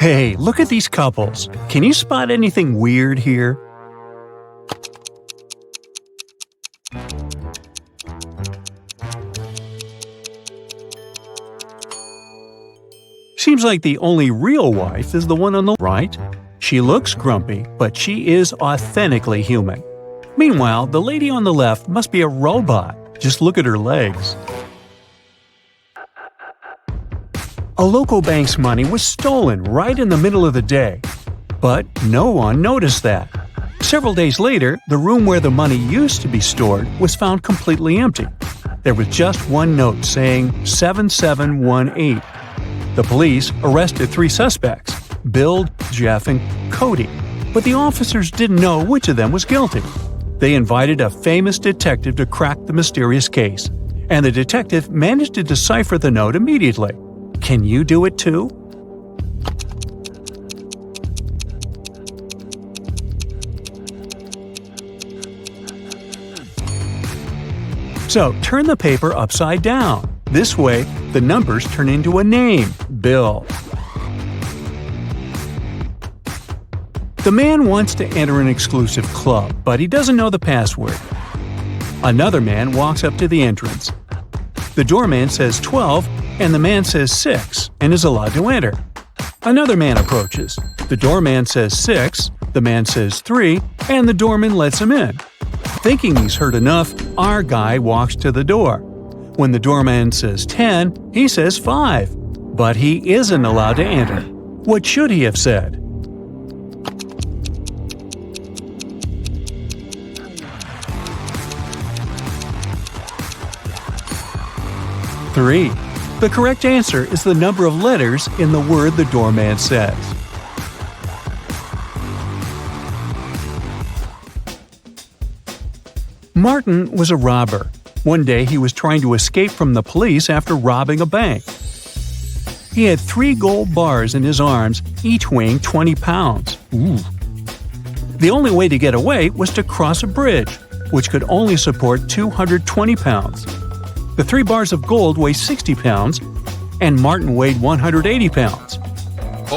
Hey, look at these couples. Can you spot anything weird here? Seems like the only real wife is the one on the right. She looks grumpy, but she is authentically human. Meanwhile, the lady on the left must be a robot. Just look at her legs. A local bank's money was stolen right in the middle of the day. But no one noticed that. Several days later, the room where the money used to be stored was found completely empty. There was just one note saying 7718. The police arrested 3 suspects, Bill, Jeff, and Cody, but the officers didn't know which of them was guilty. They invited a famous detective to crack the mysterious case, and the detective managed to decipher the note immediately. Can you do it too? So, turn the paper upside down. This way, the numbers turn into a name, Bill. The man wants to enter an exclusive club, but he doesn't know the password. Another man walks up to the entrance. The doorman says 12, and the man says 6, and is allowed to enter. Another man approaches. The doorman says 6, the man says 3, and the doorman lets him in. Thinking he's heard enough, our guy walks to the door. When the doorman says 10, he says 5. But he isn't allowed to enter. What should he have said? Three. The correct answer is the number of letters in the word the doorman says. Martin was a robber. One day he was trying to escape from the police after robbing a bank. He had 3 gold bars in his arms, each weighing 20 pounds. Ooh. The only way to get away was to cross a bridge, which could only support 220 pounds. The 3 bars of gold weigh 60 pounds, and Martin weighed 180 pounds.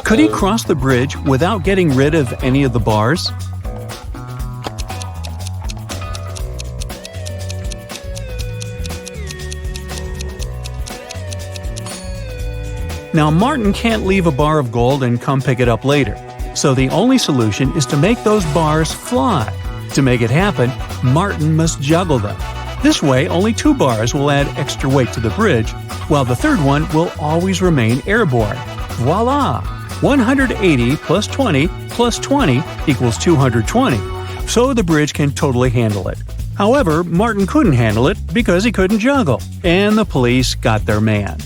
Could he cross the bridge without getting rid of any of the bars? Now, Martin can't leave a bar of gold and come pick it up later, so the only solution is to make those bars fly. To make it happen, Martin must juggle them. This way, only 2 bars will add extra weight to the bridge, while the third one will always remain airborne. Voila! 180 plus 20 plus 20 equals 220, so the bridge can totally handle it. However, Martin couldn't handle it because he couldn't juggle, and the police got their man.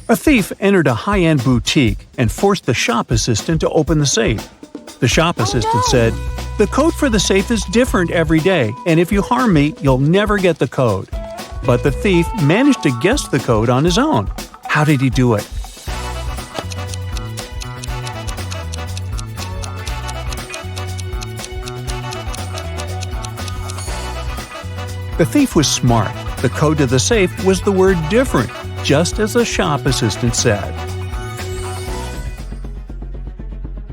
A thief entered a high-end boutique and forced the shop assistant to open the safe. The shop assistant said, "The code for the safe is different every day, and if you harm me, you'll never get the code." But the thief managed to guess the code on his own. How did he do it? The thief was smart. The code to the safe was the word "different," just as the shop assistant said.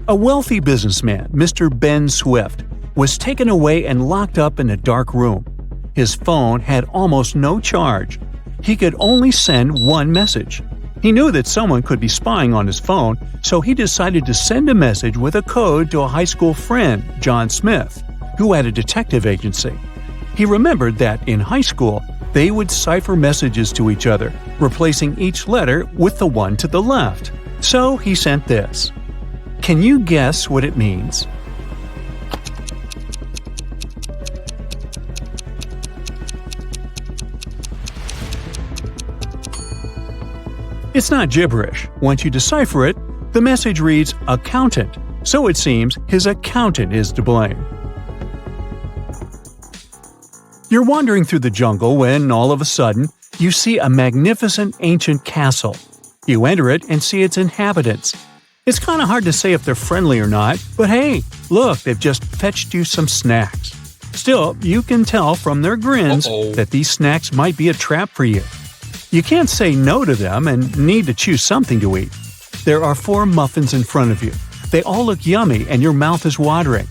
A wealthy businessman, Mr. Ben Swift, was taken away and locked up in a dark room. His phone had almost no charge. He could only send one message. He knew that someone could be spying on his phone, so he decided to send a message with a code to a high school friend, John Smith, who had a detective agency. He remembered that in high school, they would cipher messages to each other, replacing each letter with the one to the left. So he sent this. Can you guess what it means? It's not gibberish. Once you decipher it, the message reads accountant, so it seems his accountant is to blame. You're wandering through the jungle when, all of a sudden, you see a magnificent ancient castle. You enter it and see its inhabitants. It's kind of hard to say if they're friendly or not, but hey, look, they've just fetched you some snacks. Still, you can tell from their grins that these snacks might be a trap for you. You can't say no to them and need to choose something to eat. There are 4 muffins in front of you. They all look yummy and your mouth is watering.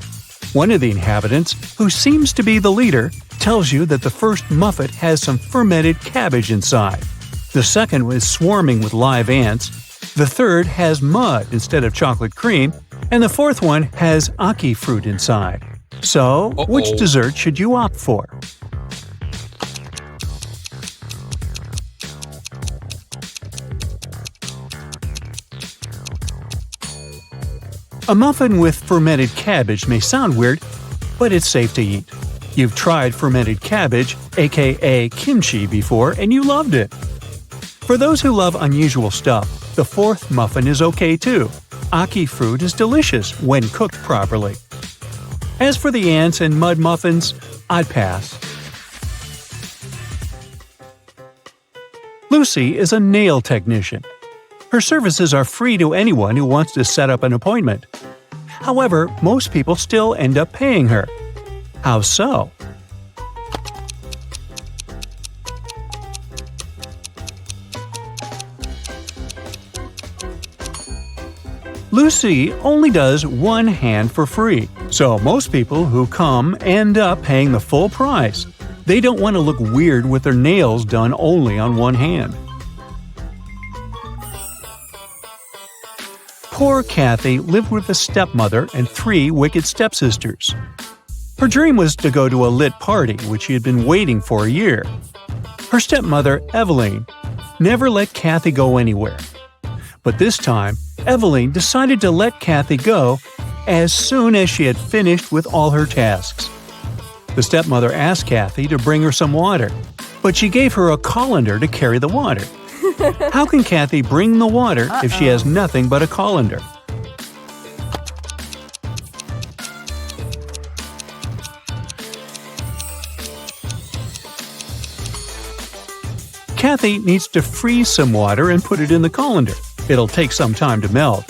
One of the inhabitants, who seems to be the leader, tells you that the first muffin has some fermented cabbage inside. The second is swarming with live ants. The third has mud instead of chocolate cream. And the fourth one has ackee fruit inside. So, which dessert should you opt for? A muffin with fermented cabbage may sound weird, but it's safe to eat. You've tried fermented cabbage, aka kimchi, before and you loved it. For those who love unusual stuff, the fourth muffin is okay too. Ackee fruit is delicious when cooked properly. As for the ants and mud muffins, I'd pass. Lucy is a nail technician. Her services are free to anyone who wants to set up an appointment. However, most people still end up paying her. How so? Lucy only does one hand for free, so most people who come end up paying the full price. They don't want to look weird with their nails done only on one hand. Poor Kathy lived with a stepmother and 3 wicked stepsisters. Her dream was to go to a lit party, which she had been waiting for a year. Her stepmother, Eveline, never let Kathy go anywhere. But this time, Eveline decided to let Kathy go as soon as she had finished with all her tasks. The stepmother asked Kathy to bring her some water, but she gave her a colander to carry the water. How can Kathy bring the water if she has nothing but a colander? Kathy needs to freeze some water and put it in the colander. It'll take some time to melt.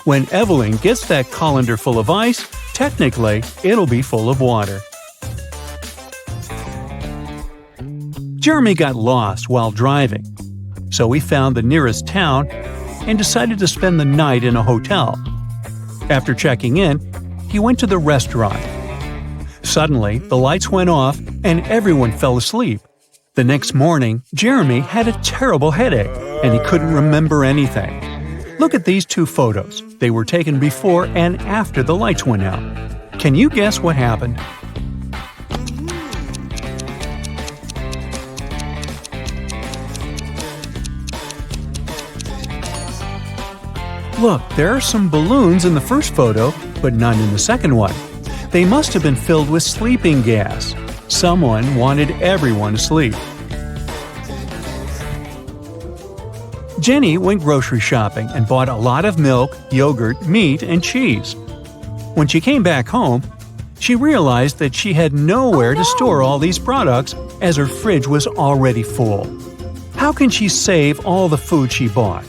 When Eveline gets that colander full of ice, technically, it'll be full of water. Jeremy got lost while driving, so he found the nearest town and decided to spend the night in a hotel. After checking in, he went to the restaurant. Suddenly, the lights went off and everyone fell asleep. The next morning, Jeremy had a terrible headache and he couldn't remember anything. Look at these 2 photos. They were taken before and after the lights went out. Can you guess what happened? Look, there are some balloons in the first photo, but none in the second one. They must have been filled with sleeping gas. Someone wanted everyone to sleep. Jenny went grocery shopping and bought a lot of milk, yogurt, meat, and cheese. When she came back home, she realized that she had nowhere to store all these products as her fridge was already full. How can she save all the food she bought?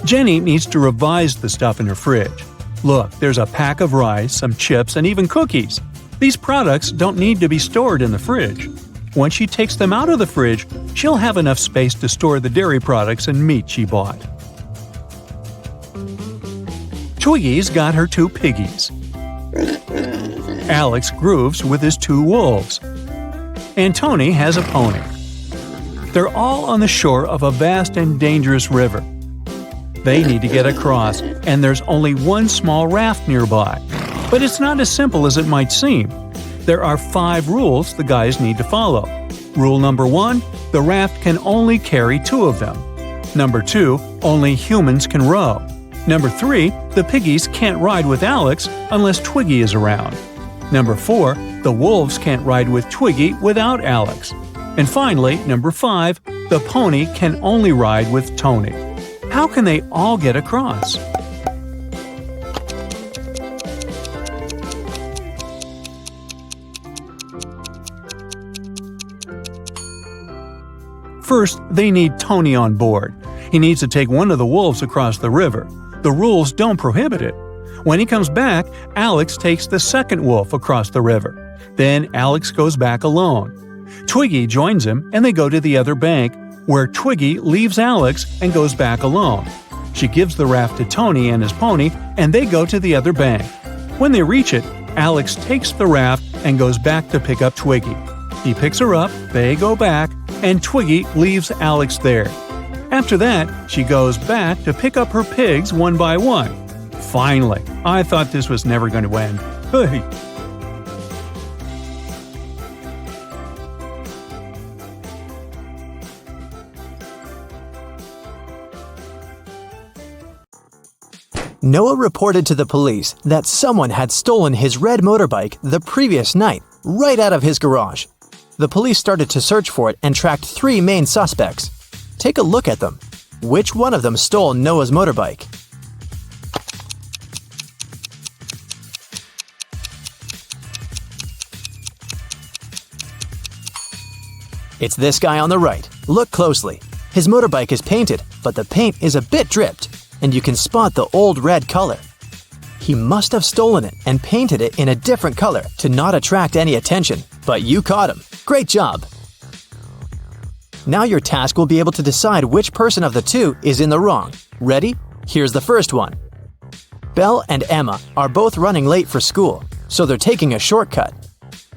Jenny needs to revise the stuff in her fridge. Look, there's a pack of rice, some chips, and even cookies. These products don't need to be stored in the fridge. Once she takes them out of the fridge, she'll have enough space to store the dairy products and meat she bought. Twiggy's got her 2 piggies. Alex grooves with his 2 wolves. And Tony has a pony. They're all on the shore of a vast and dangerous river. They need to get across, and there's only one small raft nearby. But it's not as simple as it might seem. There are 5 rules the guys need to follow. Rule number 1, the raft can only carry 2 of them. Number 2, only humans can row. Number 3, the piggies can't ride with Alex unless Twiggy is around. Number 4, the wolves can't ride with Twiggy without Alex. And finally, number 5, the pony can only ride with Tony. How can they all get across? First, they need Tony on board. He needs to take one of the wolves across the river. The rules don't prohibit it. When he comes back, Alex takes the second wolf across the river. Then Alex goes back alone. Twiggy joins him and they go to the other bank, where Twiggy leaves Alex and goes back alone. She gives the raft to Tony and his pony and they go to the other bank. When they reach it, Alex takes the raft and goes back to pick up Twiggy. He picks her up, they go back, and Twiggy leaves Alex there. After that, she goes back to pick up her pigs one by one. Finally, I thought this was never going to end. Hey. Noah reported to the police that someone had stolen his red motorbike the previous night, right out of his garage. The police started to search for it and tracked 3 main suspects. Take a look at them. Which one of them stole Noah's motorbike? It's this guy on the right. Look closely. His motorbike is painted, but the paint is a bit dripped, and you can spot the old red color. He must have stolen it and painted it in a different color to not attract any attention, but you caught him. Great job! Now your task will be able to decide which person of the 2 is in the wrong. Ready? Here's the first one. Belle and Emma are both running late for school, so they're taking a shortcut.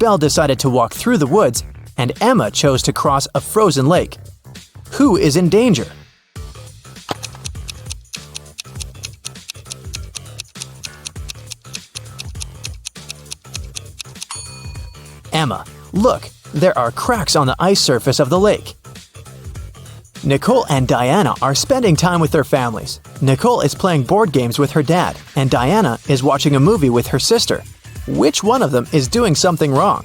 Belle decided to walk through the woods, and Emma chose to cross a frozen lake. Who is in danger? Emma, look, there are cracks on the ice surface of the lake. Nicole and Diana are spending time with their families. Nicole is playing board games with her dad, and Diana is watching a movie with her sister. Which one of them is doing something wrong?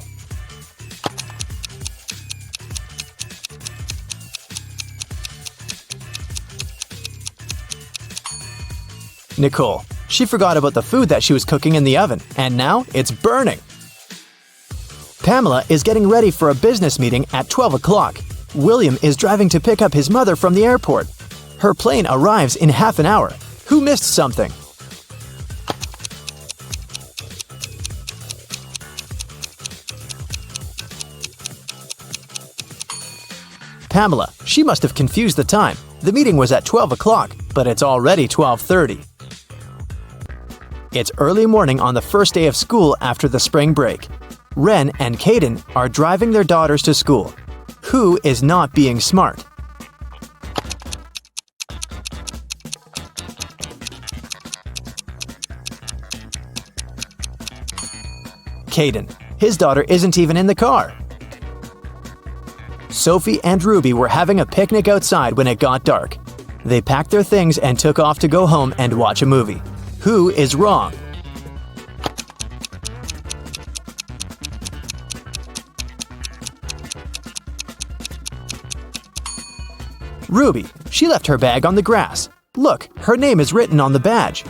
Nicole. She forgot about the food that she was cooking in the oven, and now it's burning. Pamela is getting ready for a business meeting at 12 o'clock. William is driving to pick up his mother from the airport. Her plane arrives in half an hour. Who missed something? Pamela. She must have confused the time. The meeting was at 12 o'clock, but it's already 12:30. It's early morning on the first day of school after the spring break. Ren and Caden are driving their daughters to school. Who is not being smart? Caden. His daughter isn't even in the car. Sophie and Ruby were having a picnic outside when it got dark. They packed their things and took off to go home and watch a movie. Who is wrong? Ruby. She left her bag on the grass. Look, her name is written on the badge.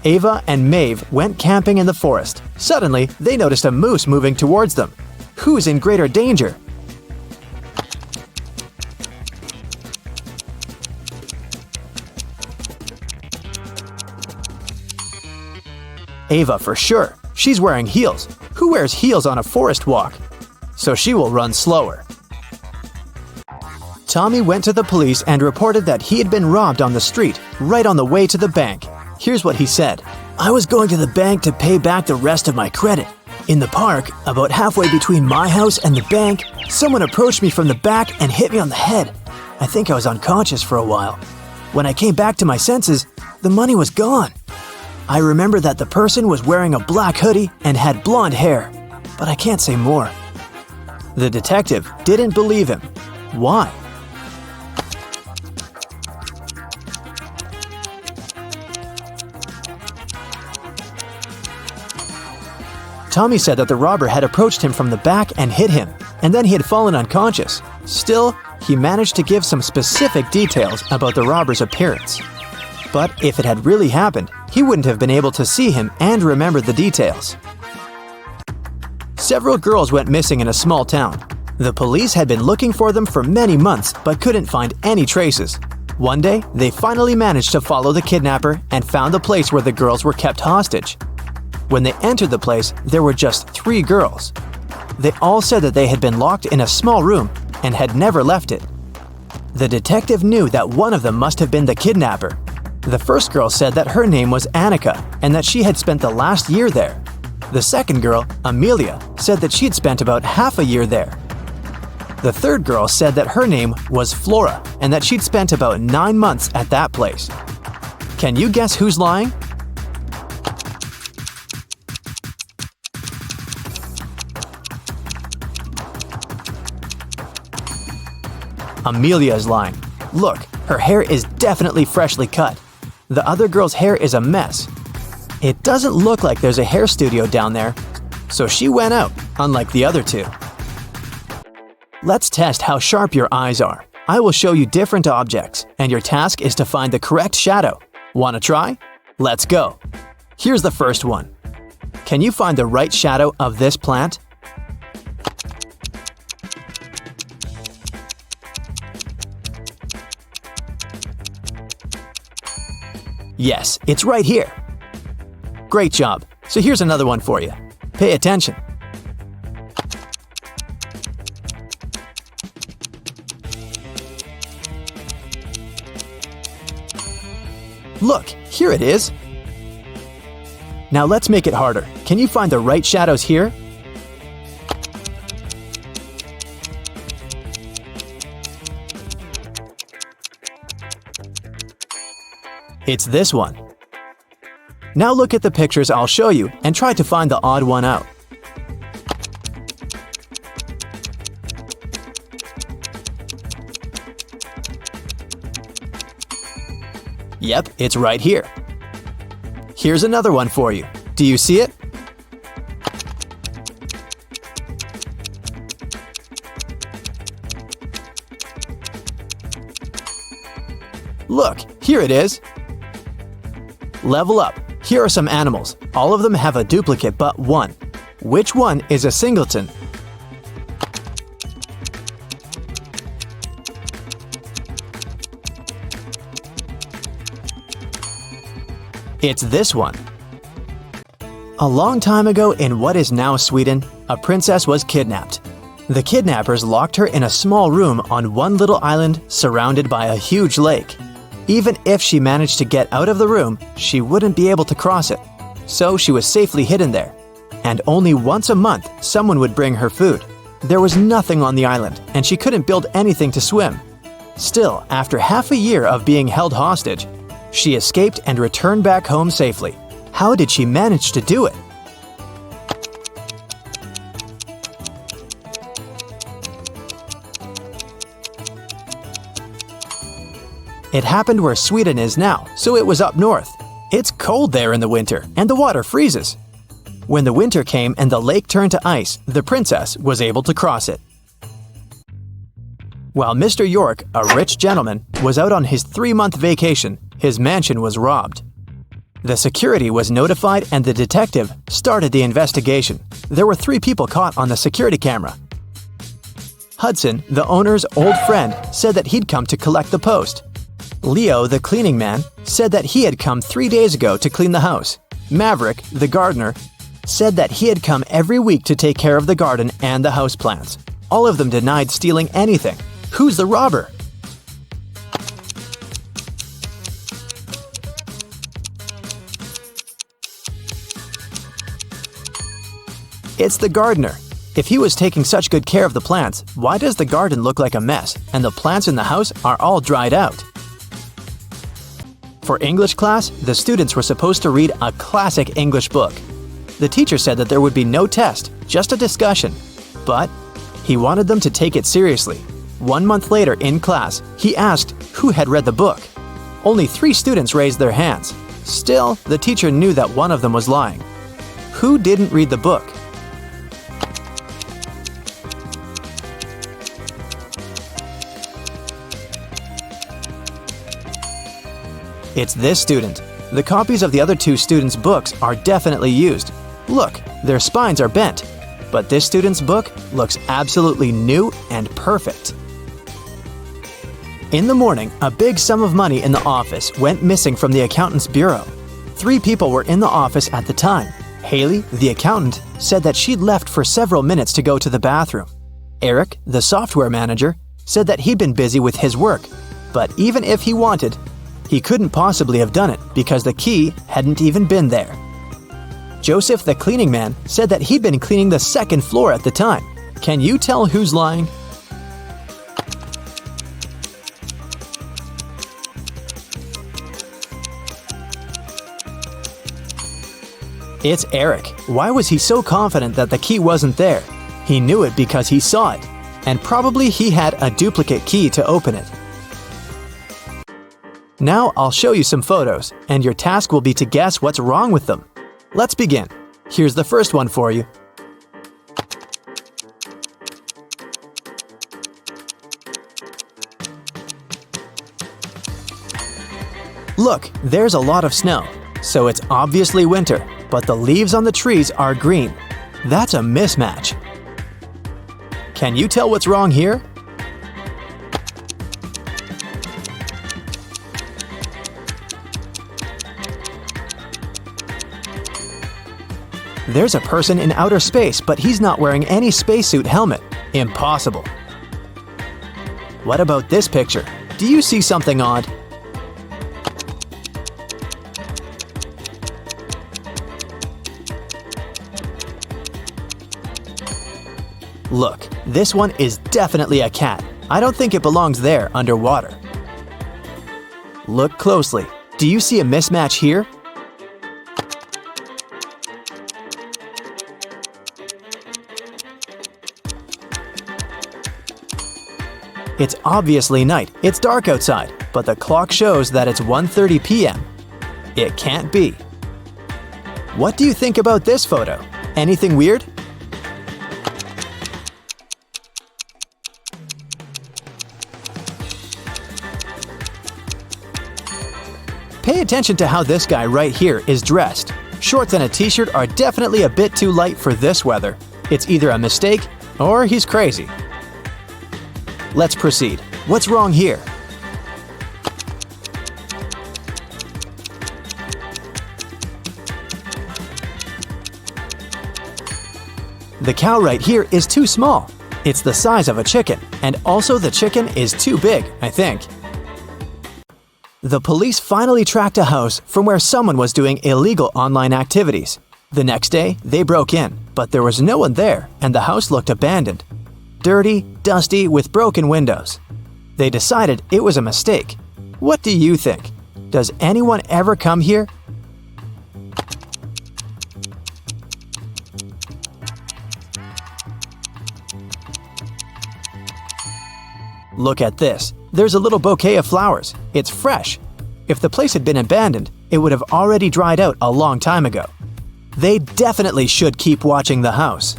Ava and Maeve went camping in the forest. Suddenly, they noticed a moose moving towards them. Who's in greater danger? Ava for sure. She's wearing heels. Who wears heels on a forest walk? So she will run slower. Tommy went to the police and reported that he had been robbed on the street, right on the way to the bank. Here's what he said. I was going to the bank to pay back the rest of my credit. In the park, about halfway between my house and the bank, someone approached me from the back and hit me on the head. I think I was unconscious for a while. When I came back to my senses, the money was gone. I remember that the person was wearing a black hoodie and had blonde hair, but I can't say more. The detective didn't believe him. Why? Tommy said that the robber had approached him from the back and hit him, and then he had fallen unconscious. Still, he managed to give some specific details about the robber's appearance. But if it had really happened, he wouldn't have been able to see him and remember the details. Several girls went missing in a small town. The police had been looking for them for many months but couldn't find any traces. One day, they finally managed to follow the kidnapper and found the place where the girls were kept hostage. When they entered the place, there were just 3 girls. They all said that they had been locked in a small room and had never left it. The detective knew that one of them must have been the kidnapper. The first girl said that her name was Annika and that she had spent the last year there. The second girl, Amelia, said that she had spent about half a year there. The third girl said that her name was Flora and that she'd spent about 9 months at that place. Can you guess who's lying? Amelia is lying. Look, her hair is definitely freshly cut. The other girl's hair is a mess. It doesn't look like there's a hair studio down there, so she went out, unlike the other 2. Let's test how sharp your eyes are. I will show you different objects, and your task is to find the correct shadow. Wanna try? Let's go. Here's the first one. Can you find the right shadow of this plant? Yes, it's right here. Great job. So here's another one for you. Pay attention. Look, here it is. Now let's make it harder. Can you find the right shadows here? It's this one. Now look at the pictures I'll show you and try to find the odd one out. Yep, it's right here. Here's another one for you. Do you see it? Look, here it is. Level up. Here are some animals. All of them have a duplicate but one. Which one is a singleton? It's this one. A long time ago in what is now Sweden, a princess was kidnapped. The kidnappers locked her in a small room on one little island surrounded by a huge lake. Even if she managed to get out of the room, she wouldn't be able to cross it. So she was safely hidden there. And only once a month, someone would bring her food. There was nothing on the island, and she couldn't build anything to swim. Still, after half a year of being held hostage, she escaped and returned back home safely. How did she manage to do it? It happened where Sweden is now, so it was up north. It's cold there in the winter, and the water freezes. When the winter came and the lake turned to ice, the princess was able to cross it. While Mr. York, a rich gentleman, was out on his 3-month vacation, his mansion was robbed. The security was notified and the detective started the investigation. There were 3 people caught on the security camera. Hudson, the owner's old friend, said that he'd come to collect the post. Leo, the cleaning man, said that he had come 3 days ago to clean the house. Maverick, the gardener, said that he had come every week to take care of the garden and the houseplants. All of them denied stealing anything. Who's the robber? It's the gardener. If he was taking such good care of the plants, why does the garden look like a mess and the plants in the house are all dried out? For English class, the students were supposed to read a classic English book. The teacher said that there would be no test, just a discussion. But he wanted them to take it seriously. 1 month later in class, he asked who had read the book. Only 3 students raised their hands. Still, the teacher knew that one of them was lying. Who didn't read the book? It's this student. The copies of the other 2 students' books are definitely used. Look, their spines are bent. But this student's book looks absolutely new and perfect. In the morning, a big sum of money in the office went missing from the accountant's bureau. 3 people were in the office at the time. Haley, the accountant, said that she'd left for several minutes to go to the bathroom. Eric, the software manager, said that he'd been busy with his work, but even if he wanted, he couldn't possibly have done it because the key hadn't even been there. Joseph, the cleaning man, said that he'd been cleaning the 2nd floor at the time. Can you tell who's lying? It's Eric. Why was he so confident that the key wasn't there? He knew it because he saw it, and probably he had a duplicate key to open it. Now I'll show you some photos, and your task will be to guess what's wrong with them. Let's begin. Here's the first one for you. Look, there's a lot of snow, so it's obviously winter, but the leaves on the trees are green. That's a mismatch. Can you tell what's wrong here? There's a person in outer space, but he's not wearing any spacesuit helmet. Impossible. What about this picture? Do you see something odd? Look, this one is definitely a cat. I don't think it belongs there underwater. Look closely. Do you see a mismatch here? It's obviously night. It's dark outside, but the clock shows that it's 1:30 p.m. It can't be. What do you think about this photo? Anything weird? Pay attention to how this guy right here is dressed. Shorts and a t-shirt are definitely a bit too light for this weather. It's either a mistake or he's crazy. Let's proceed. What's wrong here? The cow right here is too small. It's the size of a chicken, and also the chicken is too big, I think. The police finally tracked a house from where someone was doing illegal online activities. The next day, they broke in, but there was no one there, and the house looked abandoned. Dirty, dusty, with broken windows. They decided it was a mistake. What do you think? Does anyone ever come here? Look at this. There's a little bouquet of flowers. It's fresh. If the place had been abandoned, it would have already dried out a long time ago. They definitely should keep watching the house.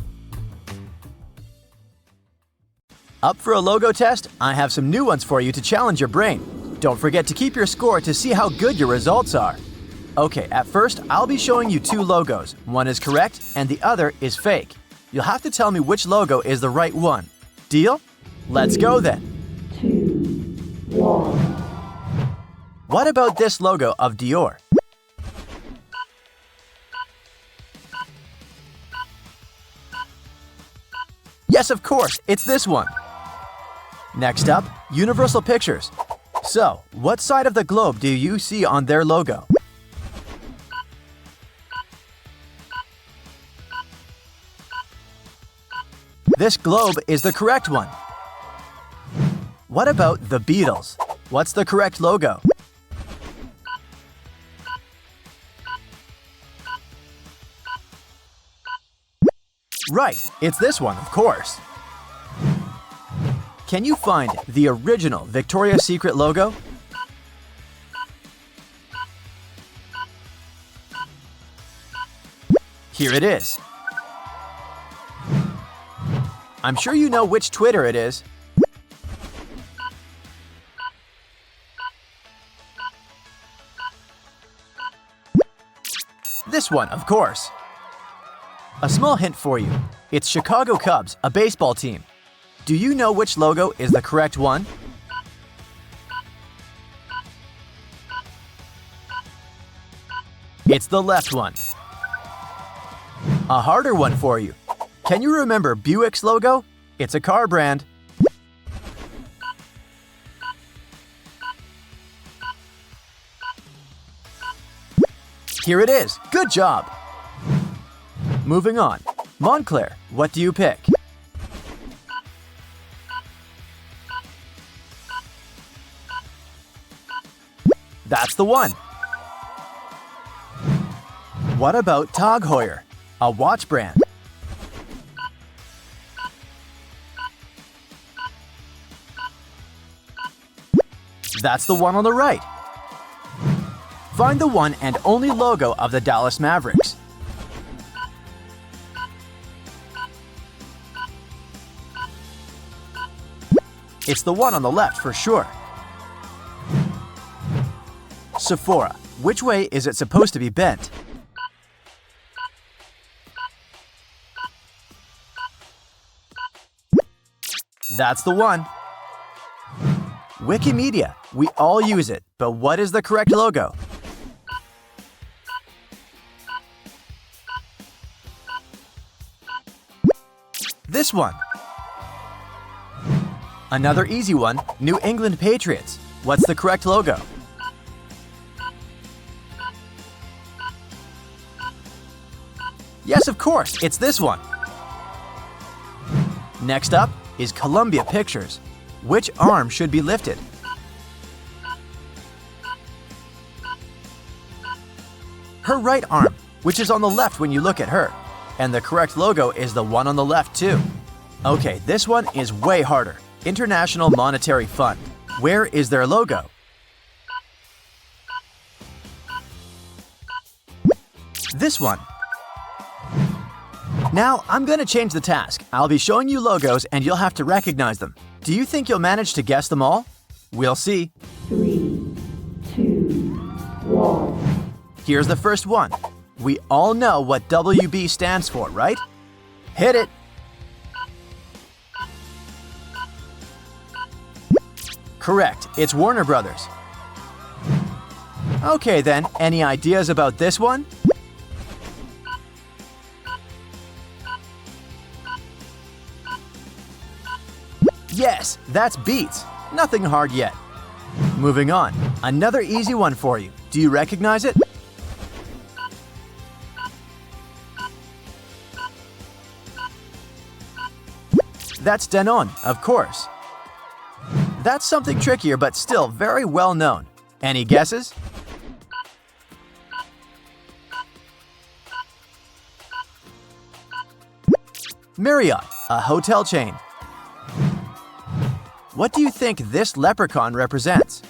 Up for a logo test? I have some new ones for you to challenge your brain. Don't forget to keep your score to see how good your results are. Okay, at first, I'll be showing you 2 logos. One is correct and the other is fake. You'll have to tell me which logo is the right one. Deal? Let's go then. 2, 1. What about this logo of Dior? Yes, of course, it's this one. Next up, Universal Pictures. So, what side of the globe do you see on their logo? This globe is the correct one. What about the Beatles? What's the correct logo? Right, it's this one, of course. Can you find the original Victoria's Secret logo? Here it is. I'm sure you know which Twitter it is. This one, of course. A small hint for you. It's Chicago Cubs, a baseball team. Do you know which logo is the correct one? It's the left one. A harder one for you. Can you remember Buick's logo? It's a car brand. Here it is. Good job. Moving on. Montclair, what do you pick? That's the one. What about Tag Heuer, a watch brand? That's the one on the right. Find the one and only logo of the Dallas Mavericks. It's the one on the left for sure. Sephora, which way is it supposed to be bent? That's the one. Wikimedia, we all use it, but what is the correct logo? This one. Another easy one, New England Patriots. What's the correct logo? Yes, of course, it's this one. Next up is Columbia Pictures. Which arm should be lifted? Her right arm, which is on the left when you look at her. And the correct logo is the one on the left too. Okay, this one is way harder. International Monetary Fund. Where is their logo? This one. Now, I'm going to change the task. I'll be showing you logos and you'll have to recognize them. Do you think you'll manage to guess them all? We'll see. 3, 2, 1. Here's the first one. We all know what WB stands for, right? Hit it! Correct, it's Warner Brothers. Okay then, any ideas about this one? Yes, that's Beats. Nothing hard yet. Moving on, another easy one for you. Do you recognize it? That's Danone, of course. That's something trickier but still very well known. Any guesses? Marriott, a hotel chain. What do you think this leprechaun represents?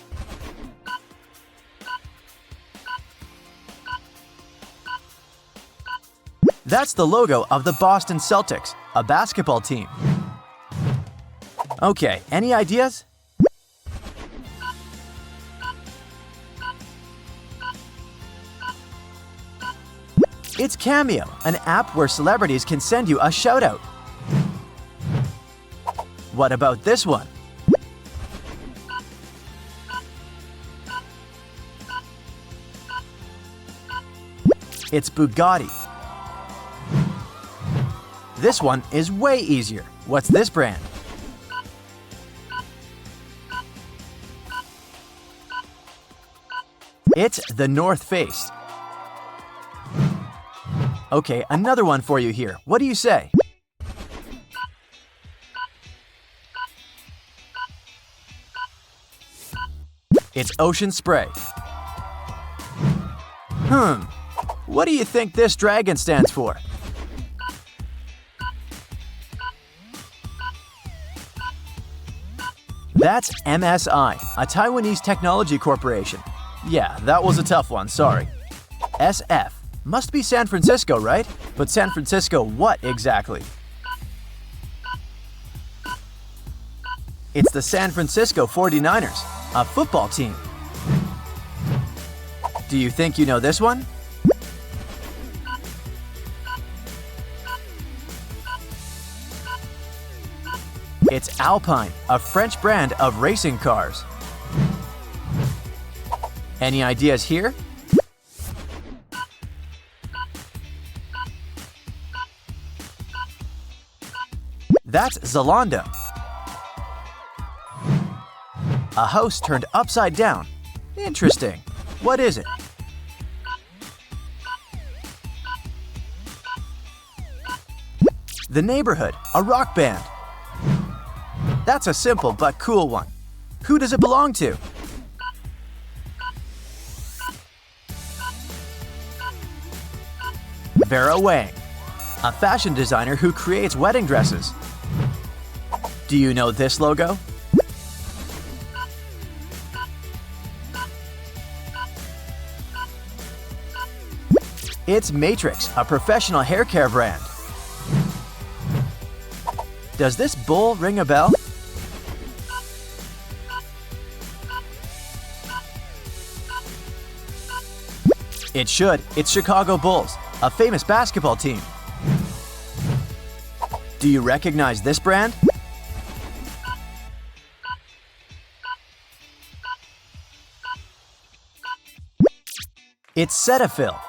That's the logo of the Boston Celtics, a basketball team. Okay, any ideas? It's Cameo, an app where celebrities can send you a shout-out. What about this one? It's Bugatti. This one is way easier. What's this brand? It's the North Face. Okay, another one for you here. What do you say? It's Ocean Spray. What do you think this dragon stands for? That's MSI, a Taiwanese technology corporation. Yeah, that was a tough one, sorry. SF. Must be San Francisco, right? But San Francisco what exactly? It's the San Francisco 49ers, a football team. Do you think you know this one? It's Alpine, a French brand of racing cars. Any ideas here? That's Zalando. A house turned upside down. Interesting. What is it? The Neighborhood, a rock band. That's a simple but cool one. Who does it belong to? Vera Wang, a fashion designer who creates wedding dresses. Do you know this logo? It's Matrix, a professional hair care brand. Does this bull ring a bell? It should. It's Chicago Bulls, a famous basketball team. Do you recognize this brand? It's Cetaphil.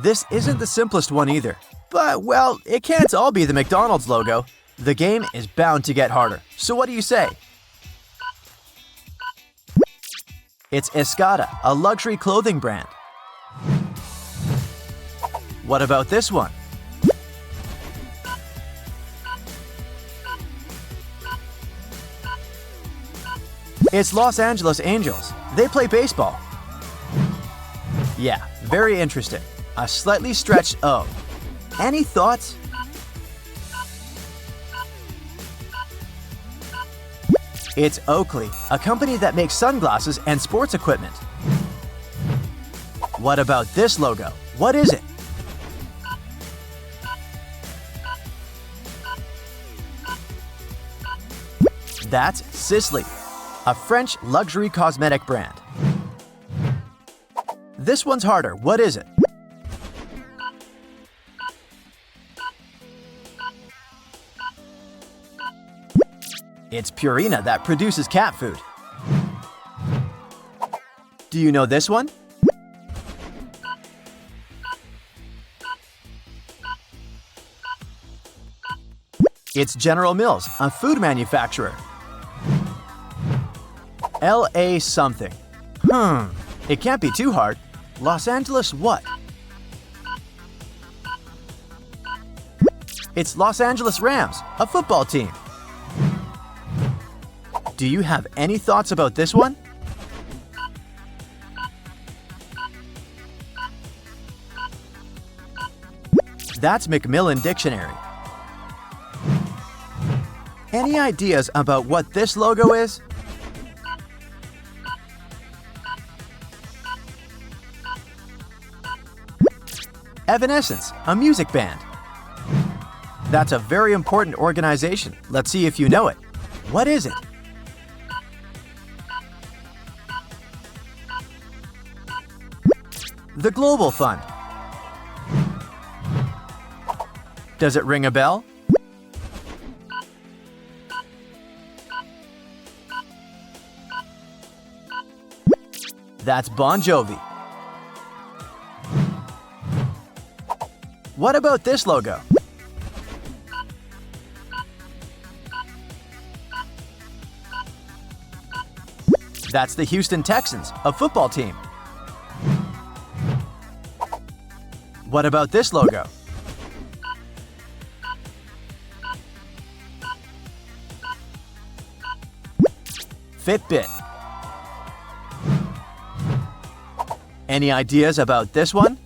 This isn't the simplest one either. But, well, it can't all be the McDonald's logo. The game is bound to get harder. So what do you say? It's Escada, a luxury clothing brand. What about this one? It's Los Angeles Angels. They play baseball. Yeah, very interesting. A slightly stretched O. Any thoughts? It's Oakley, a company that makes sunglasses and sports equipment. What about this logo? What is it? That's Sisley, a French luxury cosmetic brand. This one's harder. What is it? It's Purina that produces cat food. Do you know this one? It's General Mills, a food manufacturer. LA something. It can't be too hard. Los Angeles what? It's Los Angeles Rams, a football team. Do you have any thoughts about this one? That's Macmillan Dictionary. Any ideas about what this logo is? Evanescence, a music band. That's a very important organization. Let's see if you know it. What is it? The Global Fund. Does it ring a bell? That's Bon Jovi. What about this logo? That's the Houston Texans, a football team. What about this logo? Fitbit. Any ideas about this one?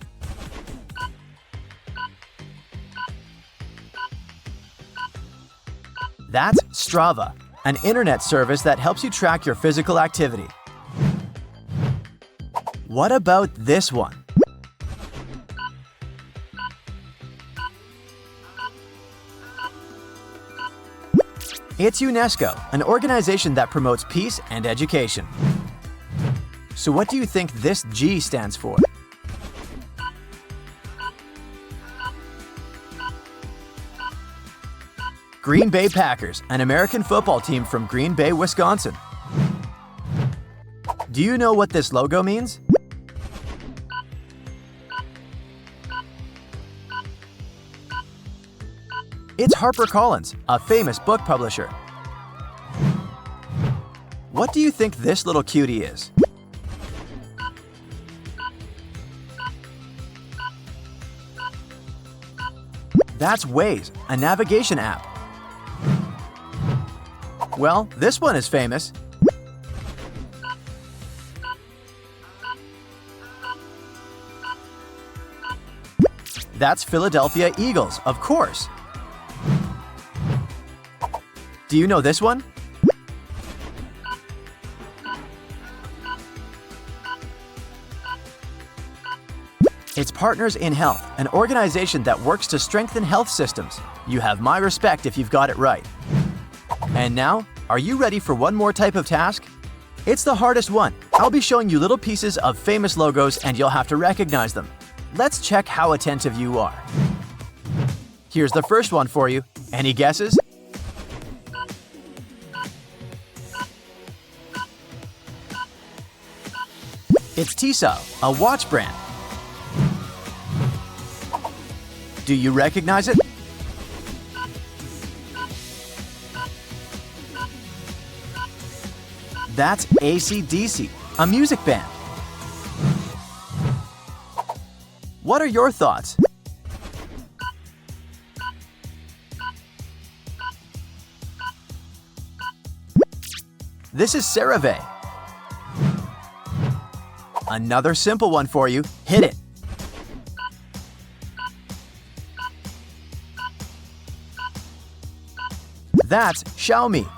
That's Strava, an internet service that helps you track your physical activity. What about this one? It's UNESCO, an organization that promotes peace and education. So what do you think this G stands for? Green Bay Packers, an American football team from Green Bay, Wisconsin. Do you know what this logo means? It's HarperCollins, a famous book publisher. What do you think this little cutie is? That's Waze, a navigation app. Well, this one is famous. That's Philadelphia Eagles, of course. Do you know this one? It's Partners in Health, an organization that works to strengthen health systems. You have my respect if you've got it right. And now, are you ready for one more type of task? It's the hardest one. I'll be showing you little pieces of famous logos and you'll have to recognize them. Let's check how attentive you are. Here's the first one for you. Any guesses? It's Tissot, a watch brand. Do you recognize it? That's AC/DC, a music band. What are your thoughts? This is CeraVe. Another simple one for you. Hit it. That's Xiaomi.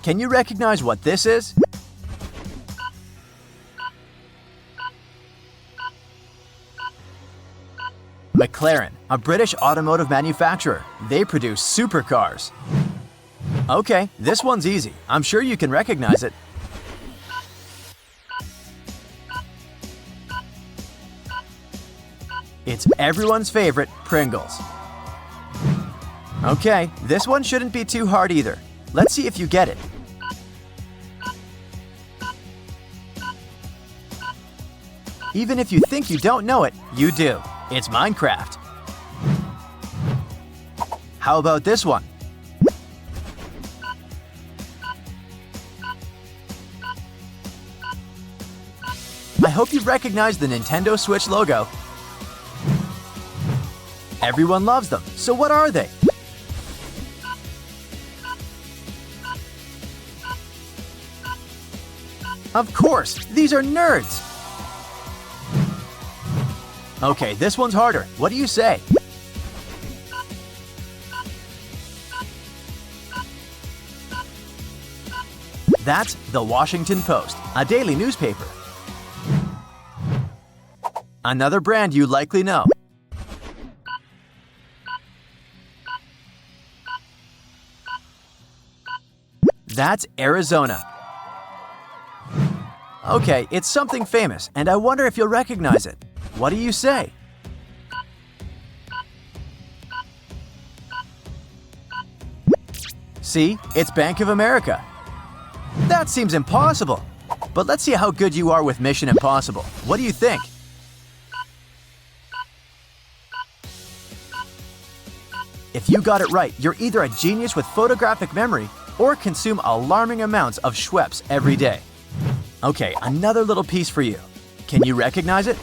Can you recognize what this is? McLaren, a British automotive manufacturer. They produce supercars. Okay, this one's easy. I'm sure you can recognize it. It's everyone's favorite, Pringles. Okay, this one shouldn't be too hard either. Let's see if you get it. Even if you think you don't know it, you do. It's Minecraft. How about this one? I hope you recognize the Nintendo Switch logo. Everyone loves them, so what are they? Of course, these are nerds. Okay, this one's harder. What do you say? That's the Washington Post, a daily newspaper. Another brand you likely know. That's Arizona. Okay, it's something famous, and I wonder if you'll recognize it. What do you say? See, it's Bank of America. That seems impossible. But let's see how good you are with Mission Impossible. What do you think? If you got it right, you're either a genius with photographic memory or consume alarming amounts of Schweppes every day. Okay, another little piece for you. Can you recognize it?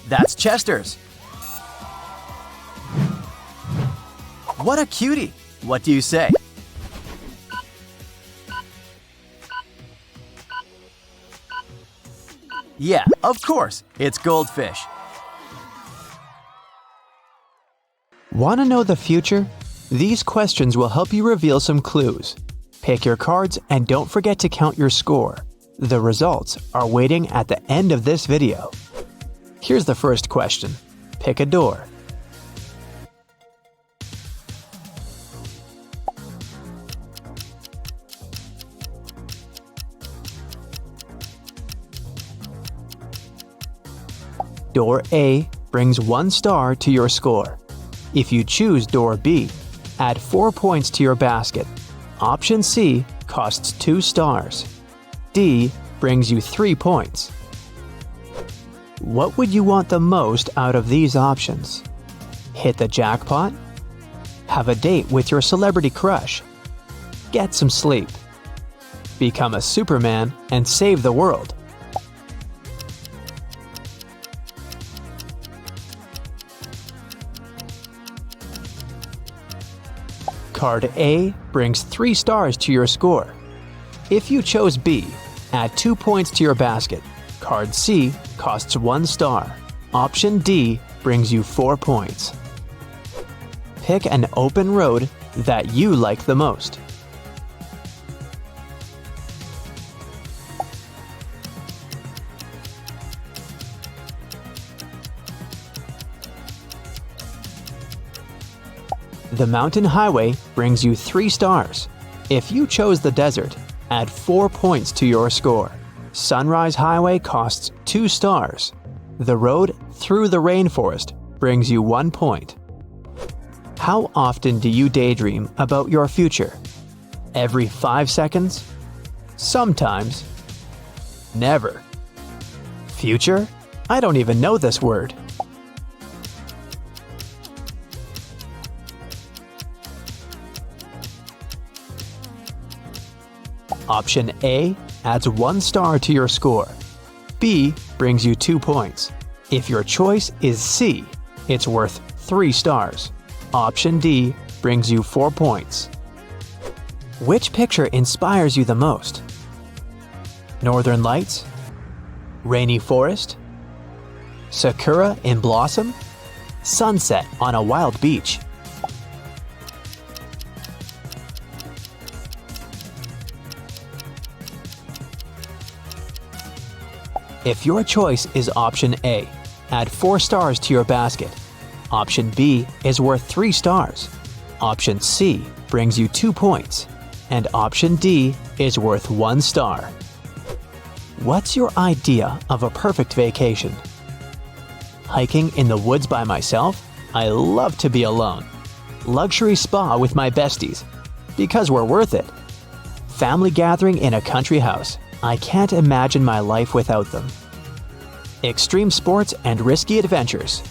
That's Chester's. What a cutie! What do you say? Yeah, of course, it's Goldfish. Want to know the future? These questions will help you reveal some clues. Pick your cards and don't forget to count your score. The results are waiting at the end of this video. Here's the first question. Pick a door. Door A brings 1 star to your score. If you choose door B, add 4 points to your basket. Option C costs 2 stars. D brings you 3 points. What would you want the most out of these options? Hit the jackpot? Have a date with your celebrity crush? Get some sleep? Become a Superman and save the world? Card A brings 3 stars to your score. If you chose B, add 2 points to your basket. Card C costs 1 star. Option D brings you 4 points. Pick an open road that you like the most. The mountain highway brings you 3 stars. If you chose the desert, add 4 points to your score. Sunrise Highway costs 2 stars. The road through the rainforest brings you 1 point. How often do you daydream about your future? Every 5 seconds? Sometimes. Never. Future? I don't even know this word. Option A adds 1 star to your score. B brings you 2 points. If your choice is C, it's worth 3 stars. Option D brings you 4 points. Which picture inspires you the most? Northern Lights? Rainy forest? Sakura in blossom? Sunset on a wild beach? If your choice is option A, add 4 stars to your basket. Option B is worth 3 stars. Option C brings you 2 points. And option D is worth 1 star. What's your idea of a perfect vacation? Hiking in the woods by myself? I love to be alone. Luxury spa with my besties, because we're worth it. Family gathering in a country house. I can't imagine my life without them. Extreme sports and risky adventures.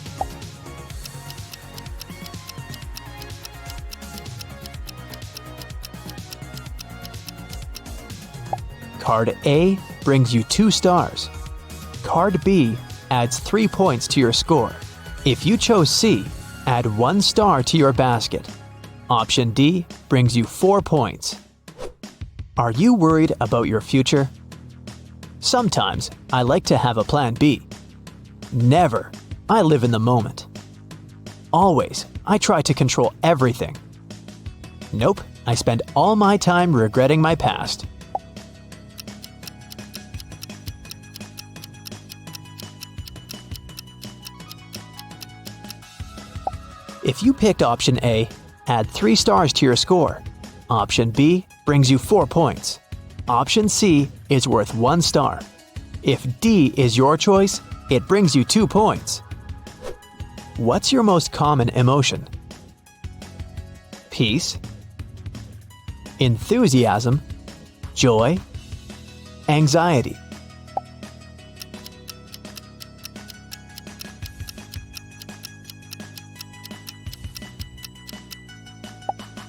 Card A brings you 2 stars. Card B adds 3 points to your score. If you chose C, add 1 star to your basket. Option D brings you 4 points. Are you worried about your future? Sometimes I like to have a plan B. Never. I live in the moment. Always, I try to control everything. Nope, I spend all my time regretting my past. If you picked option A, add 3 stars to your score. Option B brings you 4 points. Option C is worth 1 star. If D is your choice, it brings you 2 points. What's your most common emotion? Peace, enthusiasm, joy, anxiety.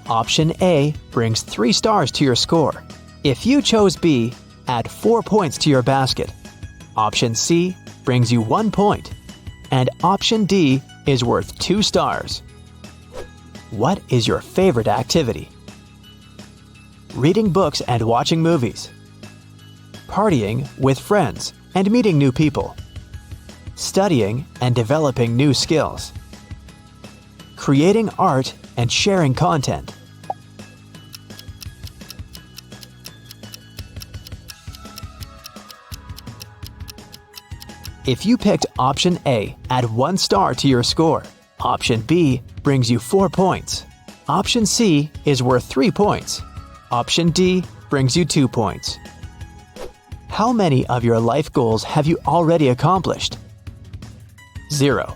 Option A brings 3 stars to your score. If you chose B, add 4 points to your basket. Option C brings you 1 point. And option D is worth 2 stars. What is your favorite activity? Reading books and watching movies. Partying with friends and meeting new people. Studying and developing new skills. Creating art and sharing content. If you picked option A, add 1 star to your score. Option B brings you 4 points. Option C is worth 3 points. Option D brings you 2 points. How many of your life goals have you already accomplished? 0.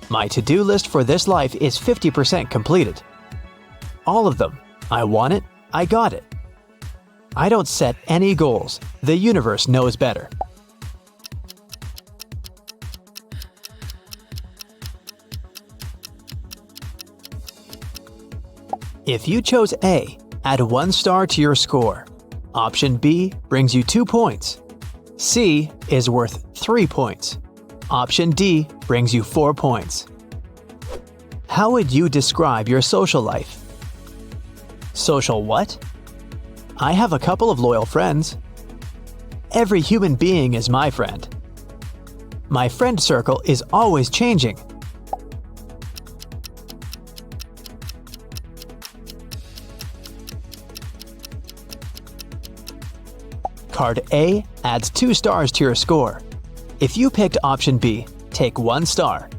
My to-do list for this life is 50% completed. All of them. I want it, I got it. I don't set any goals. The universe knows better. If you chose A, add 1 star to your score. Option B brings you 2 points. C is worth 3 points. Option D brings you 4 points. How would you describe your social life? Social what? I have a couple of loyal friends. Every human being is my friend. My friend circle is always changing. Card A adds 2 stars to your score. If you picked option B, take 1 star.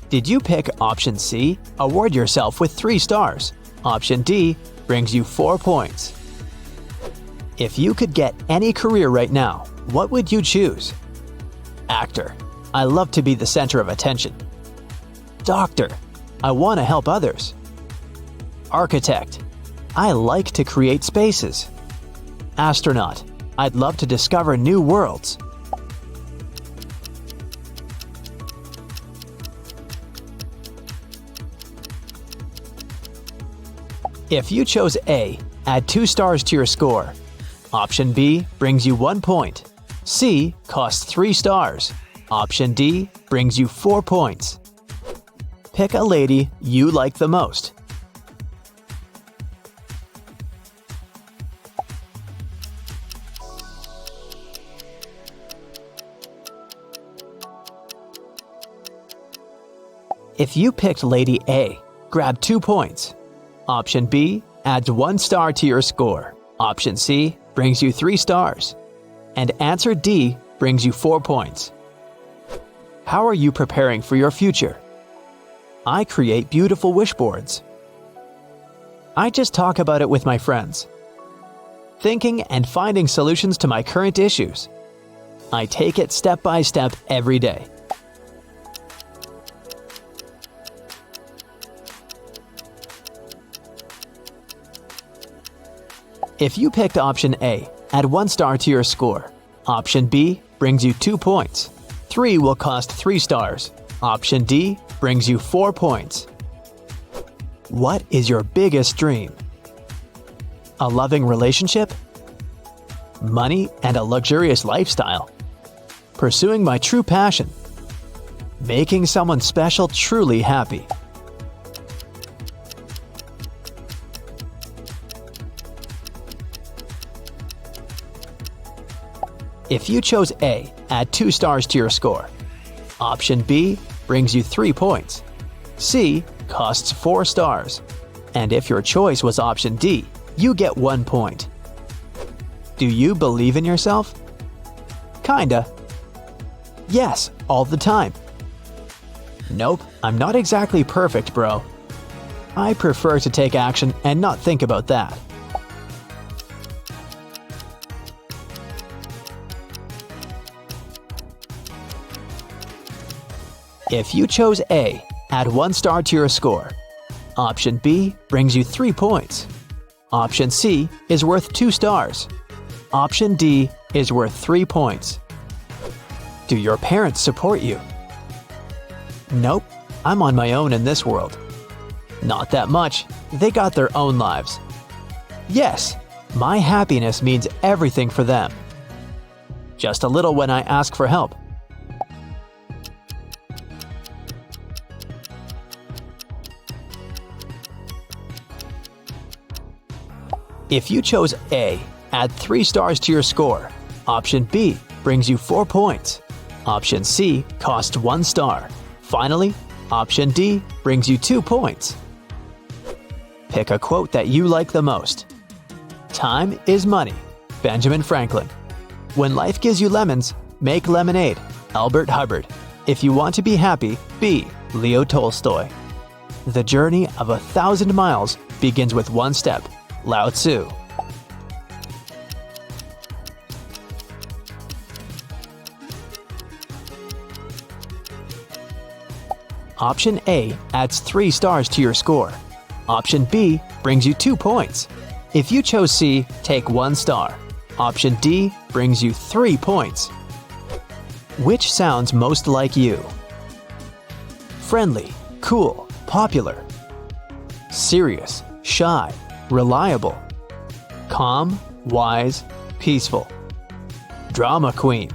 Did you pick option C? Award yourself with 3 stars. Option D brings you 4 points. If you could get any career right now, what would you choose? Actor. I love to be the center of attention. Doctor. I want to help others. Architect. I like to create spaces. Astronaut. I'd love to discover new worlds. If you chose A, add 2 stars to your score. Option B brings you 1 point. C costs 3 stars. Option D brings you 4 points. Pick a lady you like the most. If you picked Lady A, grab 2 points. Option B adds 1 star to your score. Option C brings you 3 stars. And answer D brings you 4 points. How are you preparing for your future? I create beautiful wish boards. I just talk about it with my friends. Thinking and finding solutions to my current issues. I take it step by step every day. If you picked option A, add 1 star to your score. Option B brings you 2 points. 3 will cost 3 stars. Option D brings you 4 points. What is your biggest dream? A loving relationship? Money and a luxurious lifestyle? Pursuing my true passion? Making someone special truly happy? If you chose A, add 2 stars to your score. Option B brings you 3 points. C costs 4 stars. And if your choice was option D, you get 1 point. Do you believe in yourself? Kinda. Yes, all the time. Nope, I'm not exactly perfect, bro. I prefer to take action and not think about that. If you chose A, add 1 star to your score. Option B brings you 3 points. Option C is worth 2 stars. Option D is worth 3 points. Do your parents support you? Nope, I'm on my own in this world. Not that much, they got their own lives. Yes, my happiness means everything for them. Just a little when I ask for help. If you chose A, add 3 stars to your score. Option B brings you 4 points. Option C costs 1 star. Finally, option D brings you 2 points. Pick a quote that you like the most. Time is money. Benjamin Franklin. When life gives you lemons, make lemonade. Albert Hubbard. If you want to be happy, be Leo Tolstoy. The journey of 1,000 miles begins with 1 step. Lao Tzu. Option A adds 3 stars to your score. Option B brings you 2 points. If you chose C, take 1 star. Option D brings you 3 points. Which sounds most like you? Friendly, cool, popular. Serious, shy, reliable. Calm, wise, peaceful. Drama queen.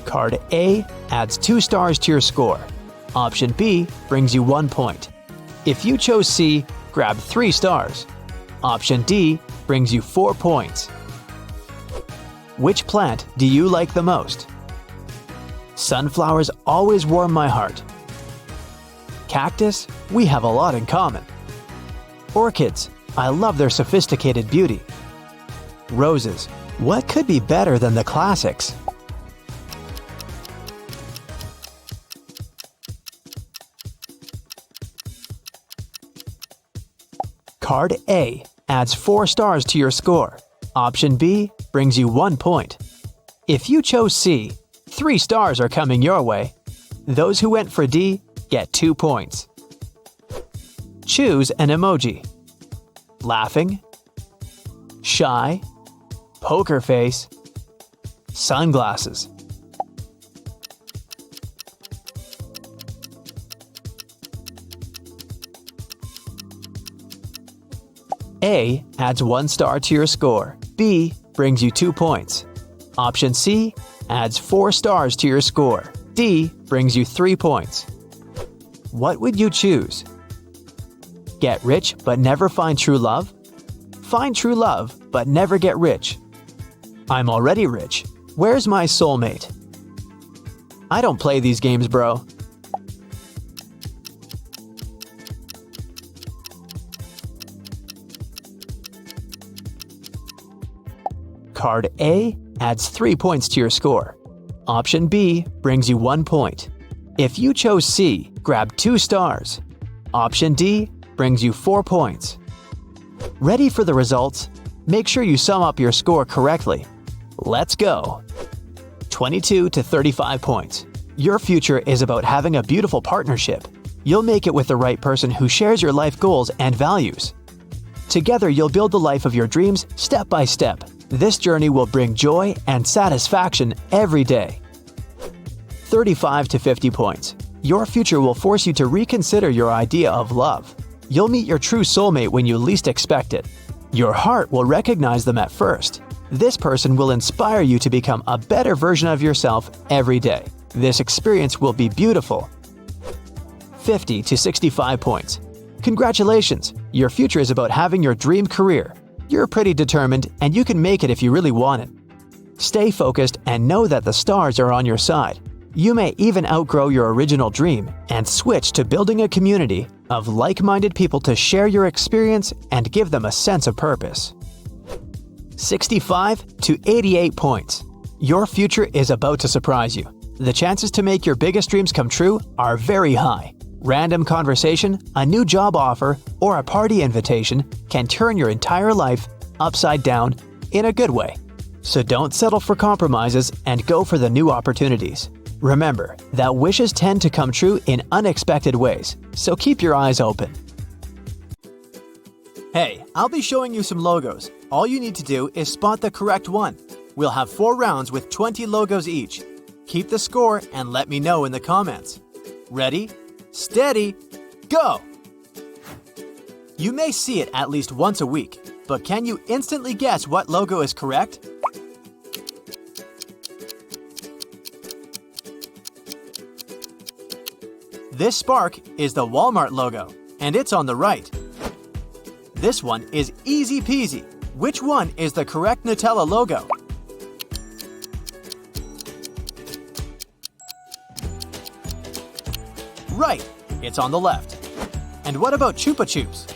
Card A adds 2 stars to your score. Option B brings you 1 point. If you chose C, grab 3 stars. Option D brings you 4 points. Which plant do you like the most? Sunflowers always warm my heart. Cactus, we have a lot in common. Orchids, I love their sophisticated beauty. Roses, what could be better than the classics? Card A adds 4 stars to your score. Option B brings you 1 point. If you chose C, 3 stars are coming your way. Those who went for D get 2 points. Choose an emoji. Laughing, shy, poker face, sunglasses. A adds 1 star to your score. B brings you 2 points. Option C adds 4 stars to your score. D brings you 3 points. What would you choose? Get rich but never find true love? Find true love but never get rich. I'm already rich. Where's my soulmate? I don't play these games, bro. Card A adds 3 points to your score. Option B brings you 1 point. If you chose C, grab 2 stars. Option D brings you 4 points. Ready for the results? Make sure you sum up your score correctly. Let's go! 22 to 35 points. Your future is about having a beautiful partnership. You'll make it with the right person who shares your life goals and values. Together, you'll build the life of your dreams step by step. This journey will bring joy and satisfaction every day. 35 to 50 points. Your future will force you to reconsider your idea of love. You'll meet your true soulmate when you least expect it. Your heart will recognize them at first. This person will inspire you to become a better version of yourself every day. This experience will be beautiful. 50 to 65 points. Congratulations! Your future is about having your dream career. You're pretty determined and you can make it if you really want it. Stay focused and know that the stars are on your side. You may even outgrow your original dream and switch to building a community of like-minded people to share your experience and give them a sense of purpose. 65 to 88 points. Your future is about to surprise you. The chances to make your biggest dreams come true are very high. Random conversation, a new job offer, or a party invitation can turn your entire life upside down in a good way. So don't settle for compromises and go for the new opportunities. Remember that wishes tend to come true in unexpected ways, so keep your eyes open. Hey, I'll be showing you some logos. All you need to do is spot the correct one. We'll have 4 rounds with 20 logos each. Keep the score and let me know in the comments. Ready? Steady, go! You may see it at least once a week, but can you instantly guess what logo is correct? This spark is the Walmart logo, and it's on the right. This one is easy peasy. Which one is the correct Nutella logo? Right, it's on the left. And what about Chupa Chups?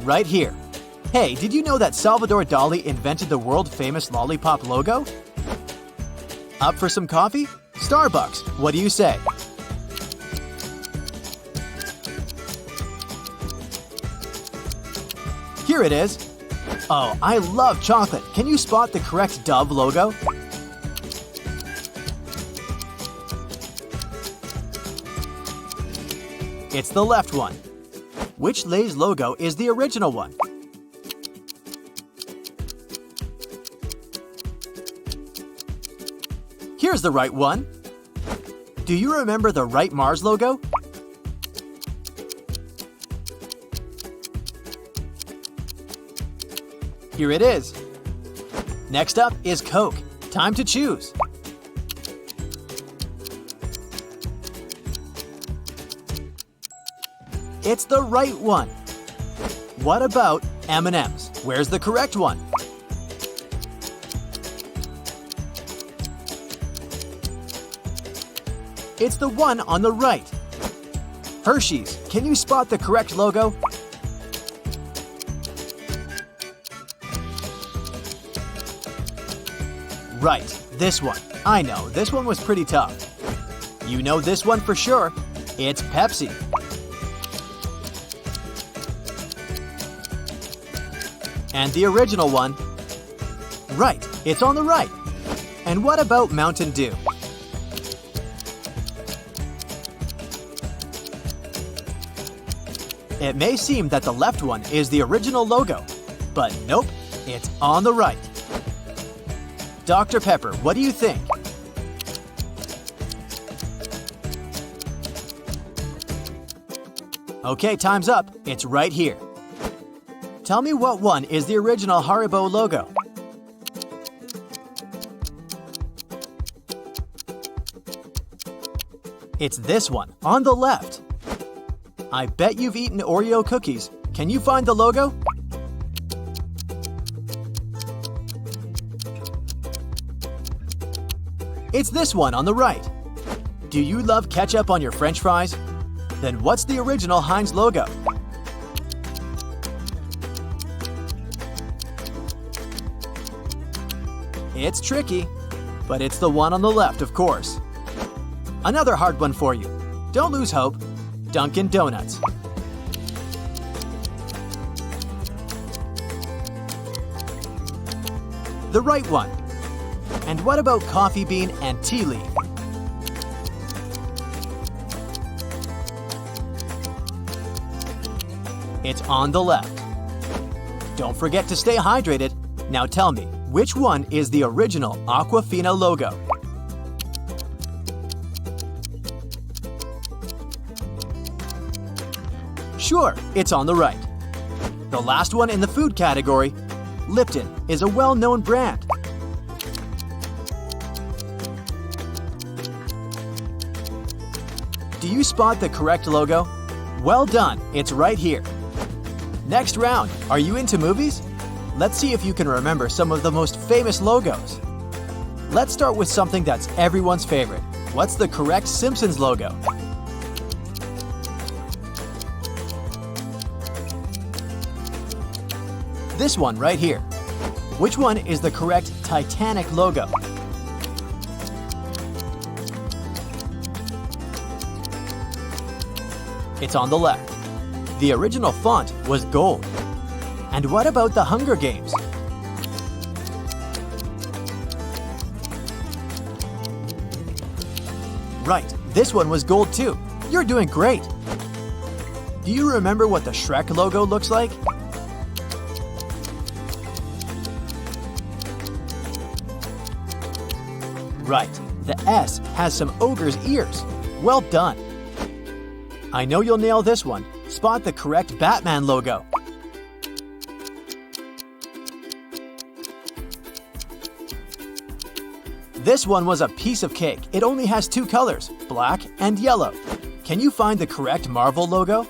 Right here. Hey, did you know that Salvador Dali invented the world-famous lollipop logo? Up for some coffee? Starbucks, what do you say? Here it is. Oh, I love chocolate. Can you spot the correct Dove logo? It's the left one. Which Lay's logo is the original one? Here's the right one. Do you remember the right Mars logo? Here it is. Next up is Coke. Time to choose. It's the right one. What about M&M's? Where's the correct one? It's the one on the right. Hershey's, can you spot the correct logo? Right, this one. I know, this one was pretty tough. You know this one for sure. It's Pepsi. And the original one? Right, it's on the right. And what about Mountain Dew? It may seem that the left one is the original logo, but nope, it's on the right. Dr. Pepper, what do you think? Okay, time's up. It's right here. Tell me what one is the original Haribo logo. It's this one, on the left. I bet you've eaten Oreo cookies. Can you find the logo? It's this one on the right. Do you love ketchup on your French fries? Then what's the original Heinz logo? It's tricky, but it's the one on the left, of course. Another hard one for you. Don't lose hope. Dunkin' Donuts. The right one. And what about coffee bean and tea leaf? It's on the left. Don't forget to stay hydrated. Now tell me, which one is the original Aquafina logo? Sure, it's on the right. The last one in the food category, Lipton, is a well-known brand. Do you spot the correct logo? Well done, it's right here. Next round, are you into movies? Let's see if you can remember some of the most famous logos. Let's start with something that's everyone's favorite. What's the correct Simpsons logo? This one right here. Which one is the correct Titanic logo? It's on the left. The original font was gold. And what about the Hunger Games? Right, this one was gold too. You're doing great. Do you remember what the Shrek logo looks like? Right, the S has some ogre's ears. Well done. I know you'll nail this one. Spot the correct Batman logo. This one was a piece of cake. It only has two colors, black and yellow. Can you find the correct Marvel logo?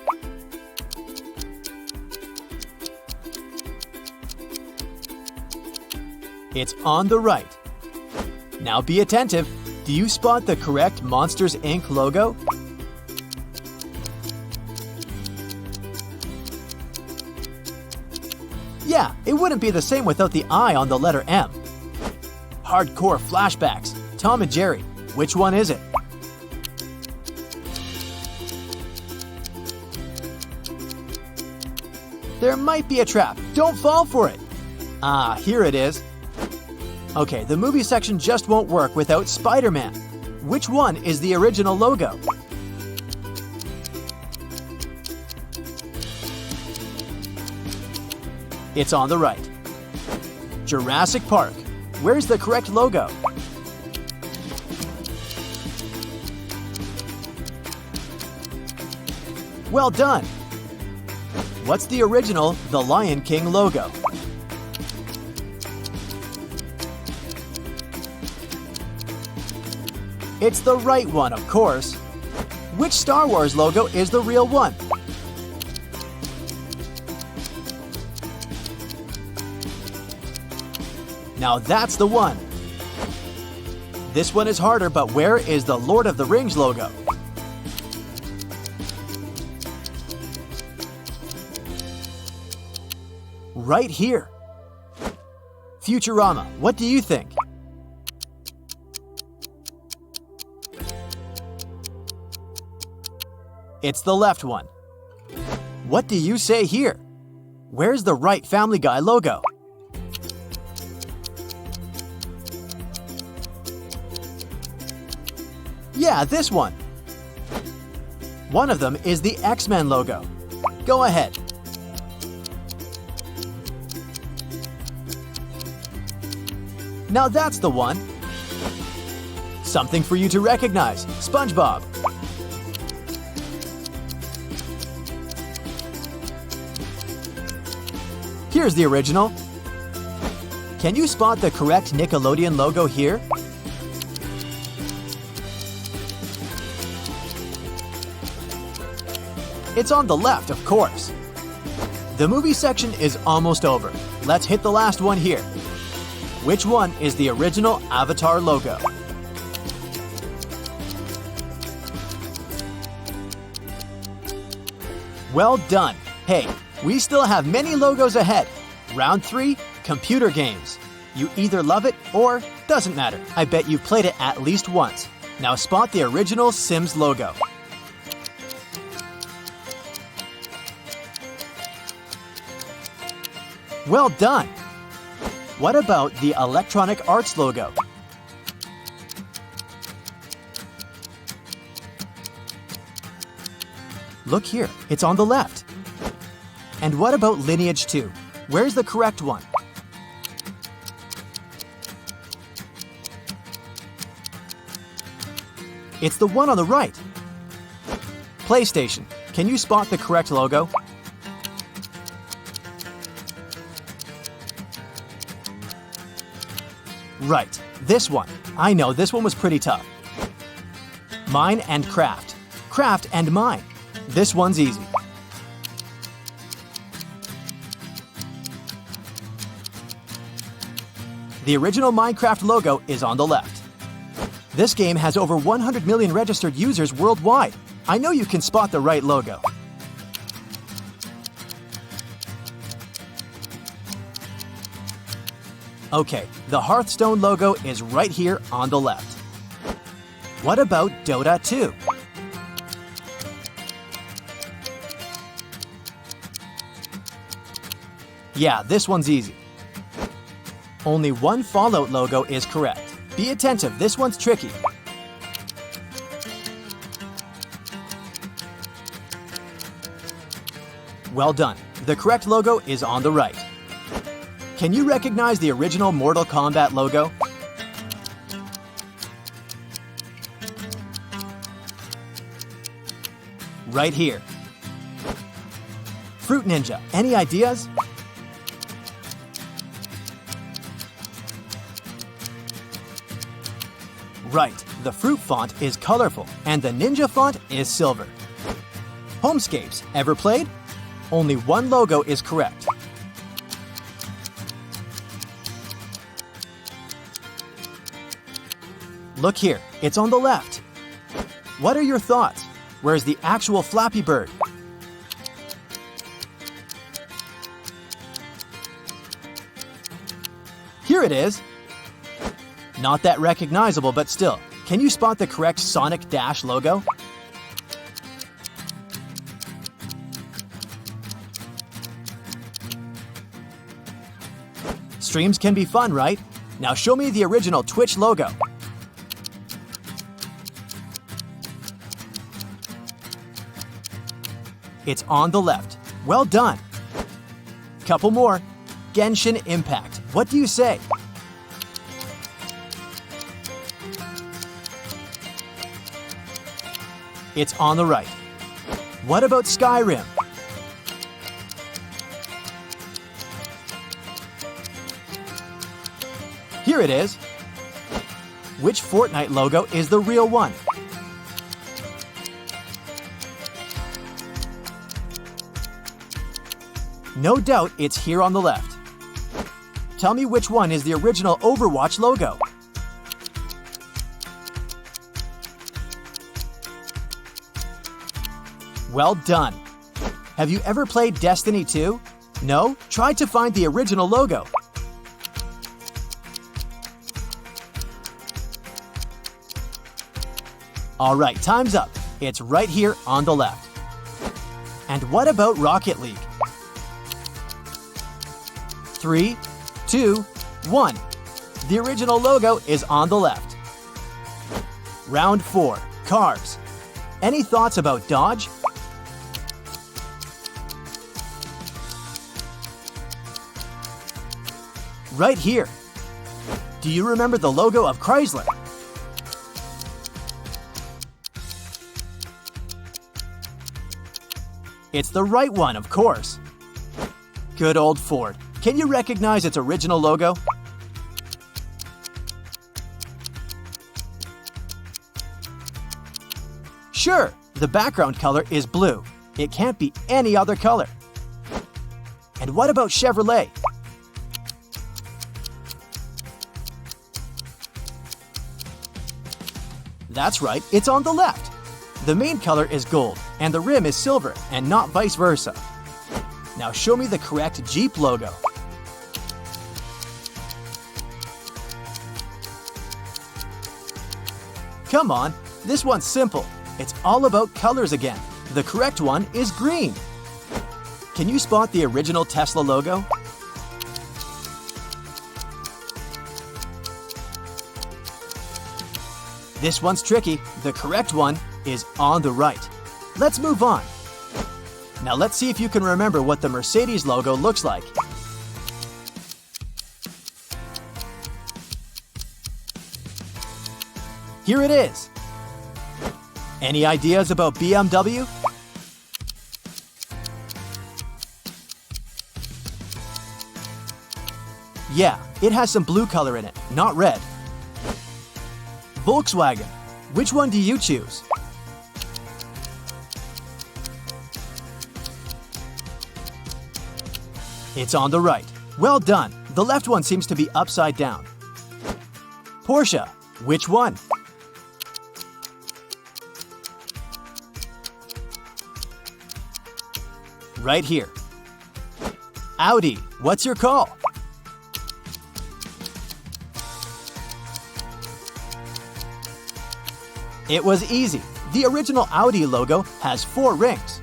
It's on the right. Now be attentive. Do you spot the correct Monsters, Inc. logo? Yeah, it wouldn't be the same without the I on the letter M. Hardcore flashbacks. Tom and Jerry. Which one is it? There might be a trap. Don't fall for it. Ah, here it is. Okay, the movie section just won't work without Spider-Man. Which one is the original logo? It's on the right. Jurassic Park. Where's the correct logo? Well done! What's the original The Lion King logo? It's the right one, of course. Which Star Wars logo is the real one? Now that's the one. This one is harder, but where is the Lord of the Rings logo? Right here. Futurama, what do you think? It's the left one. What do you say here? Where's the right Family Guy logo? Yeah, this one. One of them is the X-Men logo. Go ahead. Now that's the one. Something for you to recognize, SpongeBob. Here's the original. Can you spot the correct Nickelodeon logo here? It's on the left, of course. The movie section is almost over. Let's hit the last one here. Which one is the original Avatar logo? Well done. Hey, we still have many logos ahead. Round 3, computer games. You either love it or doesn't matter. I bet you've played it at least once. Now spot the original Sims logo. Well done. What about the Electronic Arts logo? Look here, it's on the left. And what about Lineage 2? Where's the correct one? It's the one on the right. PlayStation, can you spot the correct logo? Right, this one. I know this one was pretty tough. Mine and Craft. Craft and Mine. This one's easy. The original Minecraft logo is on the left. This game has over 100 million registered users worldwide. I know you can spot the right logo. Okay, the Hearthstone logo is right here on the left. What about Dota 2? Yeah, this one's easy. Only one Fallout logo is correct. Be attentive, this one's tricky. Well done. The correct logo is on the right. Can you recognize the original Mortal Kombat logo? Right here. Fruit Ninja, any ideas? Right, the fruit font is colorful and the ninja font is silver. Homescapes, ever played? Only one logo is correct. Look here, it's on the left. What are your thoughts? Where's the actual Flappy Bird? Here it is. Not that recognizable, but still. Can you spot the correct Sonic Dash logo? Streams can be fun, right? Now show me the original Twitch logo. It's on the left. Well done. Couple more. Genshin Impact. What do you say? It's on the right. What about Skyrim? Here it is. Which Fortnite logo is the real one? No doubt it's here on the left. Tell me which one is the original Overwatch logo. Well done. Have you ever played Destiny 2? No? Try to find the original logo. Alright, time's up. It's right here on the left. And what about Rocket League? 3, 2, 1. The original logo is on the left. Round 4. Cars. Any thoughts about Dodge? Right here. Do you remember the logo of Chrysler? It's the right one, of course. Good old Ford. Can you recognize its original logo? Sure, the background color is blue. It can't be any other color. And what about Chevrolet? That's right, it's on the left. The main color is gold, and the rim is silver, and not vice versa. Now show me the correct Jeep logo. Come on, this one's simple. It's all about colors again. The correct one is green. Can you spot the original Tesla logo? This one's tricky. The correct one is on the right. Let's move on. Now let's see if you can remember what the Mercedes logo looks like. Here it is. Any ideas about BMW? Yeah, it has some blue color in it, not red. Volkswagen. Which one do you choose? It's on the right. Well done. The left one seems to be upside down. Porsche. Which one? Right here. Audi. What's your call? It was easy. The original Audi logo has 4 rings.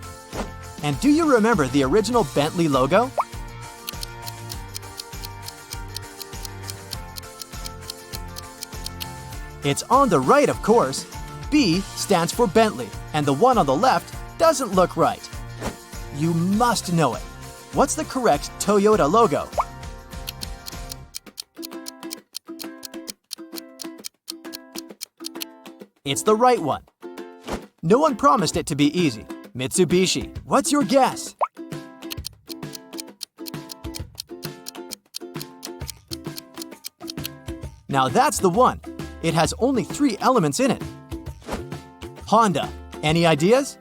And do you remember the original Bentley logo? It's on the right, of course. B stands for Bentley, and the one on the left doesn't look right. You must know it. What's the correct Toyota logo? It's the right one. No one promised it to be easy. Mitsubishi, what's your guess? Now that's the one. It has only 3 elements in it. Honda, any ideas?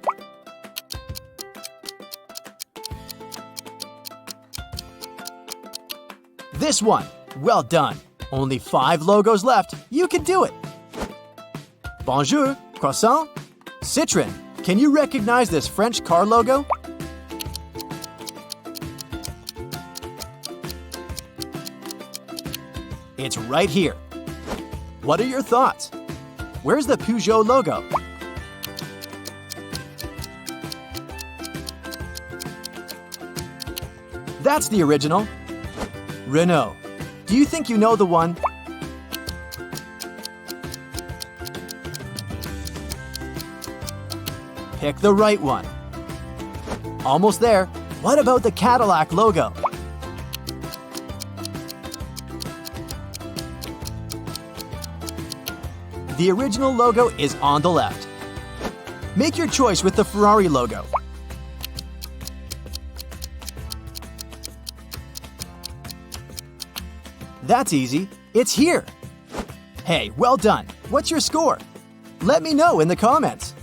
This one. Well done. Only 5 logos left. You can do it. Bonjour, croissant. Citroën. Can you recognize this French car logo? It's right here. What are your thoughts? Where's the Peugeot logo? That's the original. Renault. Do you think you know the one? Pick the right one. Almost there. What about the Cadillac logo? The original logo is on the left. Make your choice with the Ferrari logo. That's easy. It's here. Hey, well done. What's your score? Let me know in the comments.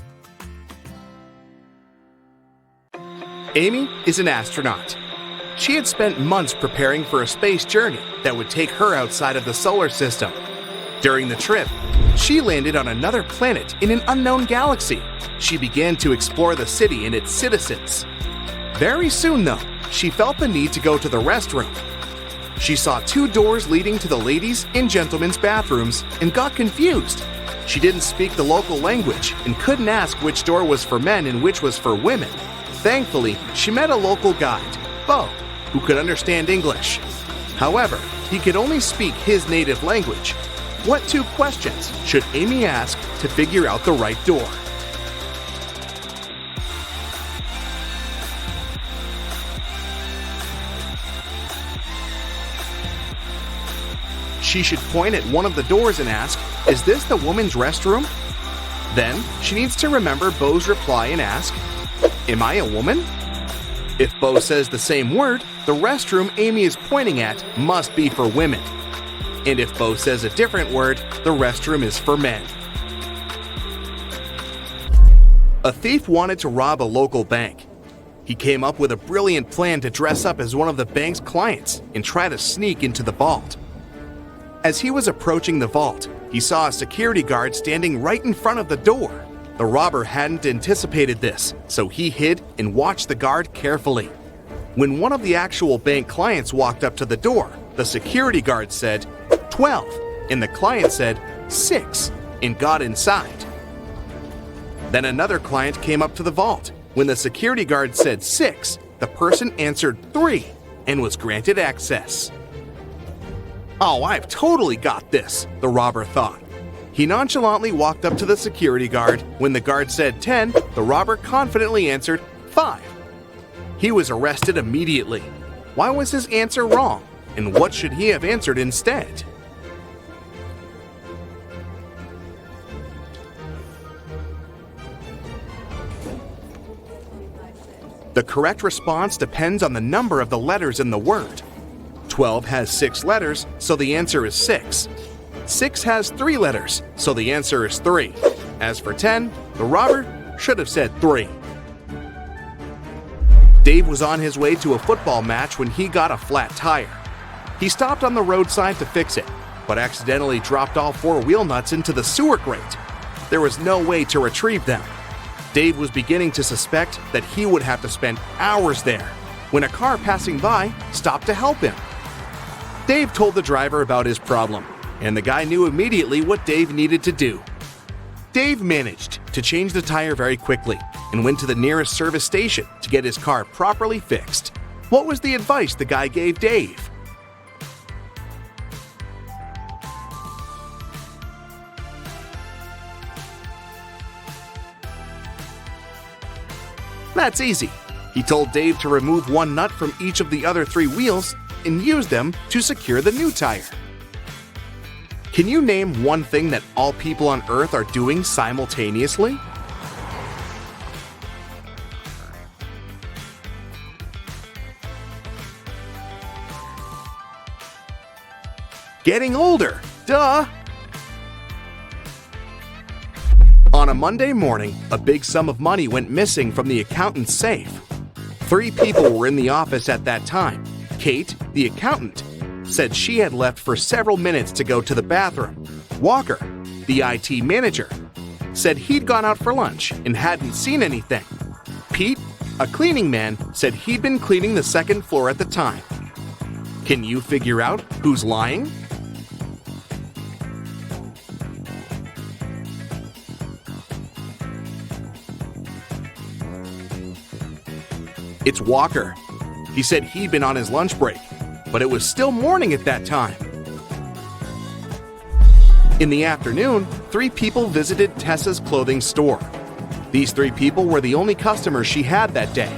Amy is an astronaut. She had spent months preparing for a space journey that would take her outside of the solar system. During the trip, she landed on another planet in an unknown galaxy. She began to explore the city and its citizens. Very soon, though, she felt the need to go to the restroom. She saw 2 doors leading to the ladies' and gentlemen's bathrooms and got confused. She didn't speak the local language and couldn't ask which door was for men and which was for women. Thankfully, she met a local guide, Bo, who could understand English. However, he could only speak his native language. What 2 questions should Amy ask to figure out the right door? She should point at one of the doors and ask, "Is this the woman's restroom?" Then, she needs to remember Bo's reply and ask, "Am I a woman?" If Bo says the same word, the restroom Amy is pointing at must be for women. And if Bo says a different word, the restroom is for men. A thief wanted to rob a local bank. He came up with a brilliant plan to dress up as one of the bank's clients and try to sneak into the vault. As he was approaching the vault, he saw a security guard standing right in front of the door. The robber hadn't anticipated this, so he hid and watched the guard carefully. When one of the actual bank clients walked up to the door, the security guard said, 12, and the client said, 6, and got inside. Then another client came up to the vault. When the security guard said 6, the person answered 3 and was granted access. "Oh, I've totally got this," the robber thought. He nonchalantly walked up to the security guard. When the guard said 10, the robber confidently answered 5. He was arrested immediately. Why was his answer wrong? And what should he have answered instead? The correct response depends on the number of the letters in the word. 12 has 6 letters, so the answer is 6. 6 has 3 letters, so the answer is 3. As for 10, the robber should have said 3. Dave was on his way to a football match when he got a flat tire. He stopped on the roadside to fix it, but accidentally dropped all 4 wheel nuts into the sewer grate. There was no way to retrieve them. Dave was beginning to suspect that he would have to spend hours there when a car passing by stopped to help him. Dave told the driver about his problem, and the guy knew immediately what Dave needed to do. Dave managed to change the tire very quickly and went to the nearest service station to get his car properly fixed. What was the advice the guy gave Dave? That's easy. He told Dave to remove 1 nut from each of the other 3 wheels and use them to secure the new tire. Can you name one thing that all people on Earth are doing simultaneously? Getting older, duh! On a Monday morning, a big sum of money went missing from the accountant's safe. 3 people were in the office at that time. Kate, the accountant, said she had left for several minutes to go to the bathroom. Walker, the IT manager, said he'd gone out for lunch and hadn't seen anything. Pete, a cleaning man, said he'd been cleaning the 2nd floor at the time. Can you figure out who's lying? It's Walker. He said he'd been on his lunch break, but it was still morning at that time. In the afternoon, 3 people visited Tessa's clothing store. These 3 people were the only customers she had that day.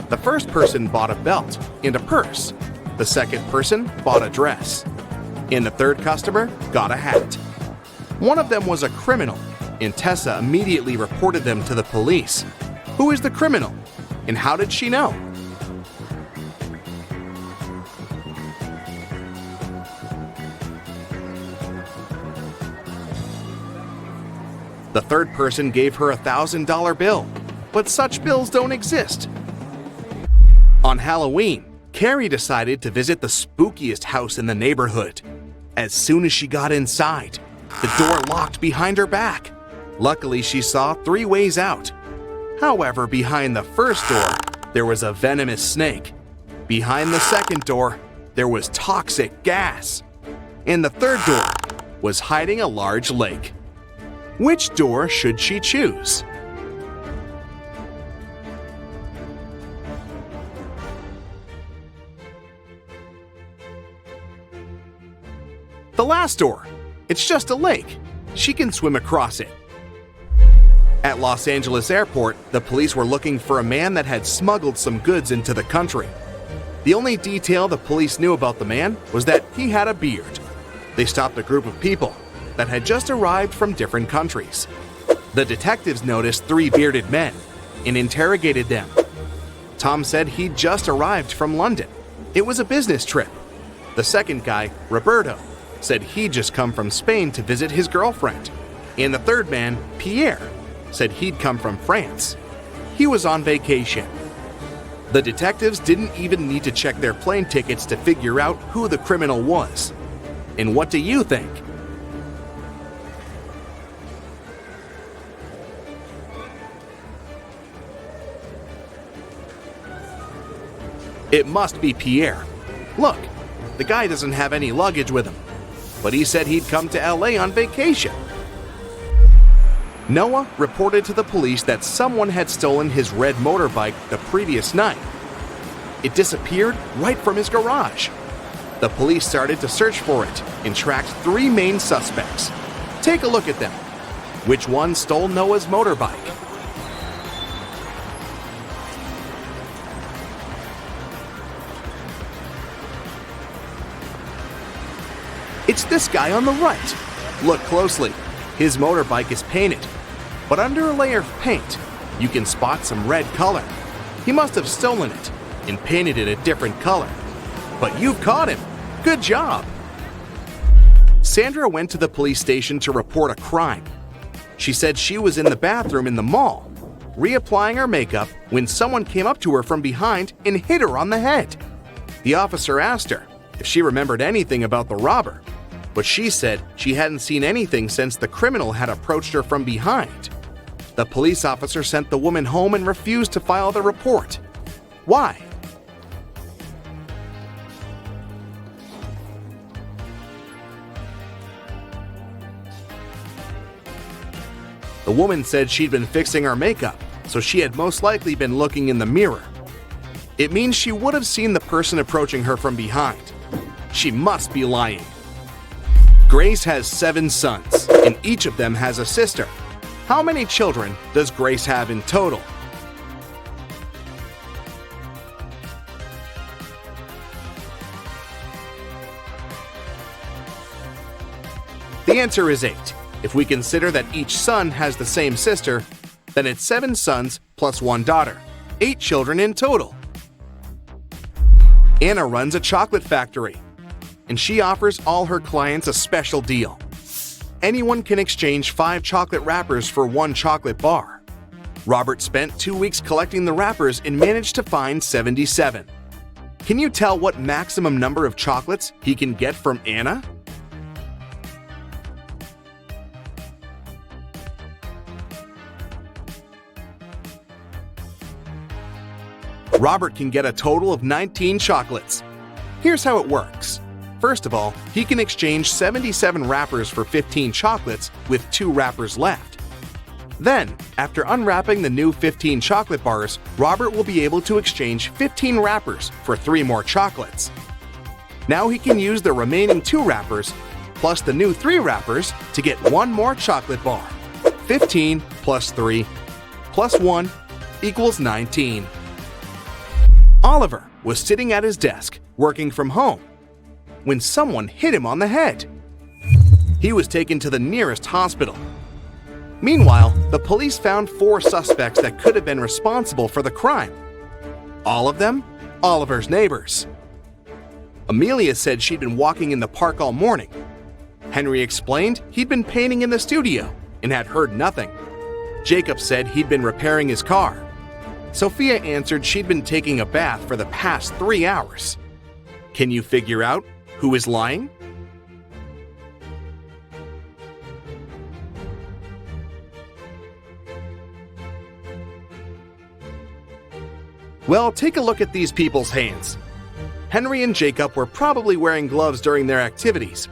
The first person bought a belt and a purse. The second person bought a dress. And the third customer got a hat. One of them was a criminal, and Tessa immediately reported them to the police. Who is the criminal? And how did she know? The third person gave her a $1,000 bill, but such bills don't exist. On Halloween, Carrie decided to visit the spookiest house in the neighborhood. As soon as she got inside, the door locked behind her back. Luckily, she saw 3 ways out. However, behind the first door, there was a venomous snake. Behind the second door, there was toxic gas. And the third door was hiding a large lake. Which door should she choose? The last door. It's just a lake. She can swim across it. At Los Angeles Airport, the police were looking for a man that had smuggled some goods into the country. The only detail the police knew about the man was that he had a beard. They stopped a group of people that had just arrived from different countries. The detectives noticed 3 bearded men and interrogated them. Tom said he'd just arrived from London. It was a business trip. The second guy, Roberto, said he'd just come from Spain to visit his girlfriend. And the third man, Pierre, said he'd come from France. He was on vacation. The detectives didn't even need to check their plane tickets to figure out who the criminal was. And what do you think? It must be Pierre. Look, the guy doesn't have any luggage with him, but he said he'd come to LA on vacation. Noah reported to the police that someone had stolen his red motorbike the previous night. It disappeared right from his garage. The police started to search for it and tracked 3 main suspects. Take a look at them. Which one stole Noah's motorbike? It's this guy on the right. Look closely. His motorbike is painted, but under a layer of paint, you can spot some red color. He must have stolen it and painted it a different color. But you've caught him. Good job. Sandra went to the police station to report a crime. She said she was in the bathroom in the mall, reapplying her makeup when someone came up to her from behind and hit her on the head. The officer asked her if she remembered anything about the robber, but she said she hadn't seen anything since the criminal had approached her from behind. The police officer sent the woman home and refused to file the report. Why? The woman said she'd been fixing her makeup, so she had most likely been looking in the mirror. It means she would have seen the person approaching her from behind. She must be lying. Grace has 7 sons, and each of them has a sister. How many children does Grace have in total? The answer is 8. If we consider that each son has the same sister, then it's 7 sons plus 1 daughter. 8 children in total. Anna runs a chocolate factory, and she offers all her clients a special deal. Anyone can exchange 5 chocolate wrappers for 1 chocolate bar. Robert spent 2 weeks collecting the wrappers and managed to find 77. Can you tell what maximum number of chocolates he can get from Anna? Robert can get a total of 19 chocolates. Here's how it works. First of all, he can exchange 77 wrappers for 15 chocolates with 2 wrappers left. Then, after unwrapping the new 15 chocolate bars, Robert will be able to exchange 15 wrappers for 3 more chocolates. Now he can use the remaining 2 wrappers plus the new 3 wrappers to get 1 more chocolate bar. 15 plus 3 plus 1 equals 19. Oliver was sitting at his desk, working from home, when someone hit him on the head. He was taken to the nearest hospital. Meanwhile, the police found 4 suspects that could have been responsible for the crime. All of them, Oliver's neighbors. Amelia said she'd been walking in the park all morning. Henry explained he'd been painting in the studio. and had heard nothing. Jacob said he'd been repairing his car. Sophia answered she'd been taking a bath for the past 3 hours. Can you figure out who is lying? Well, take a look at these people's hands. Henry and Jacob were probably wearing gloves during their activities,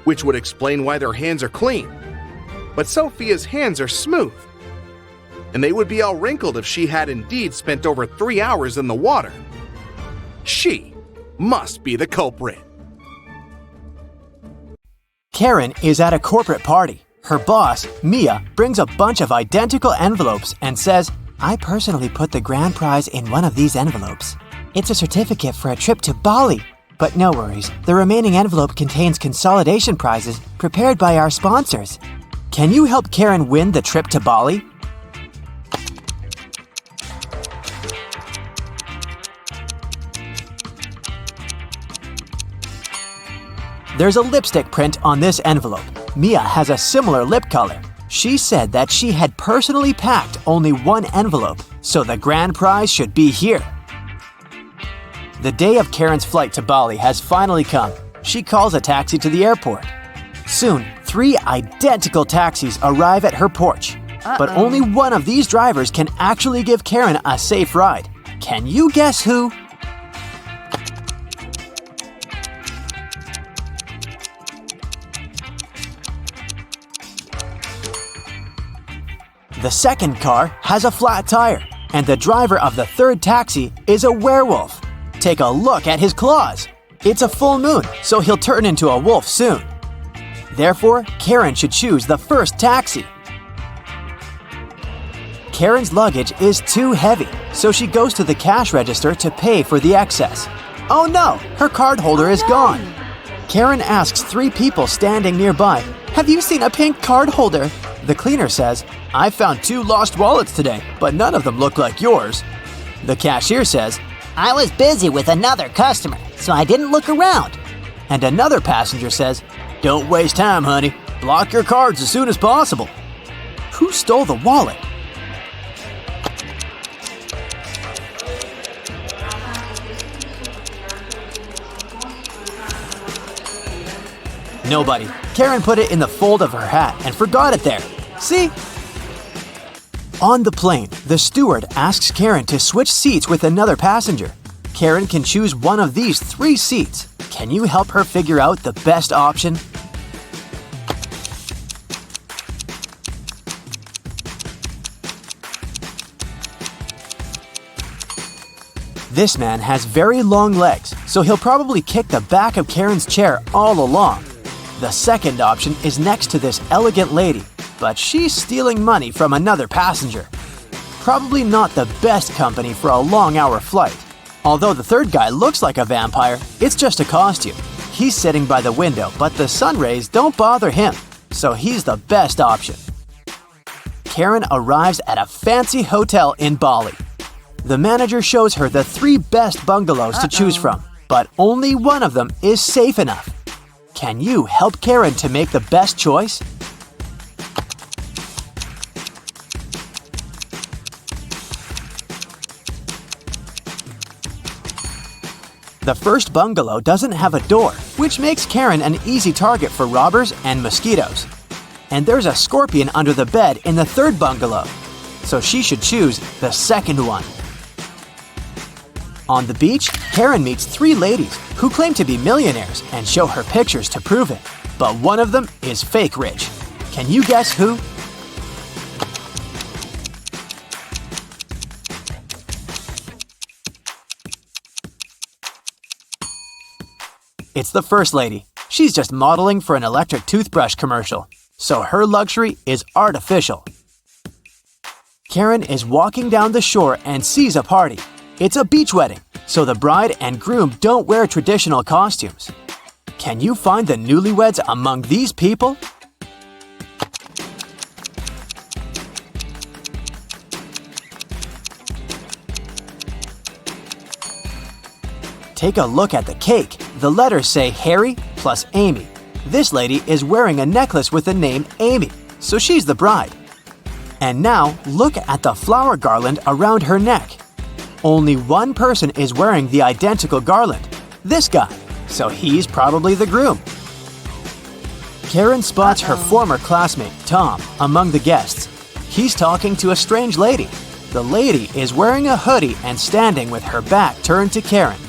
which would explain why their hands are clean. But Sophia's hands are smooth, and they would be all wrinkled if she had indeed spent over 3 hours in the water. She must be the culprit. Karen is at a corporate party. Her boss, Mia, brings a bunch of identical envelopes and says, "I personally put the grand prize in one of these envelopes. It's a certificate for a trip to Bali. But no worries, the remaining envelope contains consolidation prizes prepared by our sponsors. Can you help Karen win the trip to Bali?" There's a lipstick print on this envelope. Mia has a similar lip color. She said that she had personally packed only one envelope, so the grand prize should be here. The day of Karen's flight to Bali has finally come. She calls a taxi to the airport. Soon, 3 identical taxis arrive at her porch. But only one of these drivers can actually give Karen a safe ride. Can you guess who? The second car has a flat tire, and the driver of the third taxi is a werewolf. Take a look at his claws. It's a full moon, so he'll turn into a wolf soon. Therefore, Karen should choose the first taxi. Karen's luggage is too heavy, so she goes to the cash register to pay for the excess. Oh no, her card holder is gone. Karen asks 3 people standing nearby, "Have you seen a pink card holder?" The cleaner says, "I found 2 lost wallets today, but none of them look like yours." The cashier says, "I was busy with another customer, so I didn't look around." and another passenger says, "Don't waste time, honey. Block your cards as soon as possible." Who stole the wallet? Nobody. Karen put it in the fold of her hat and forgot it there. See? On the plane, the steward asks Karen to switch seats with another passenger. Karen can choose one of these 3 seats. Can you help her figure out the best option? This man has very long legs, so he'll probably kick the back of Karen's chair all along. The second option is next to this elegant lady, but she's stealing money from another passenger. Probably not the best company for a long-hour flight. Although the third guy looks like a vampire, it's just a costume. He's sitting by the window, but the sun rays don't bother him, so he's the best option. Karen arrives at a fancy hotel in Bali. The manager shows her the 3 best bungalows to choose from, but only one of them is safe enough. Can you help Karen to make the best choice? The first bungalow doesn't have a door, which makes Karen an easy target for robbers and mosquitoes. And there's a scorpion under the bed in the third bungalow, so she should choose the second one. On the beach, Karen meets 3 ladies who claim to be millionaires and show her pictures to prove it. But one of them is fake rich. Can you guess who? It's the first lady. She's just modeling for an electric toothbrush commercial, so her luxury is artificial. Karen is walking down the shore and sees a party. It's a beach wedding, so the bride and groom don't wear traditional costumes. Can you find the newlyweds among these people? Take a look at the cake. The letters say Harry plus Amy. This lady is wearing a necklace with the name Amy, so she's the bride. And now look at the flower garland around her neck. Only one person is wearing the identical garland, this guy, so he's probably the groom. Karen spots her former classmate, Tom, among the guests. He's talking to a strange lady. The lady is wearing a hoodie and standing with her back turned to Karen,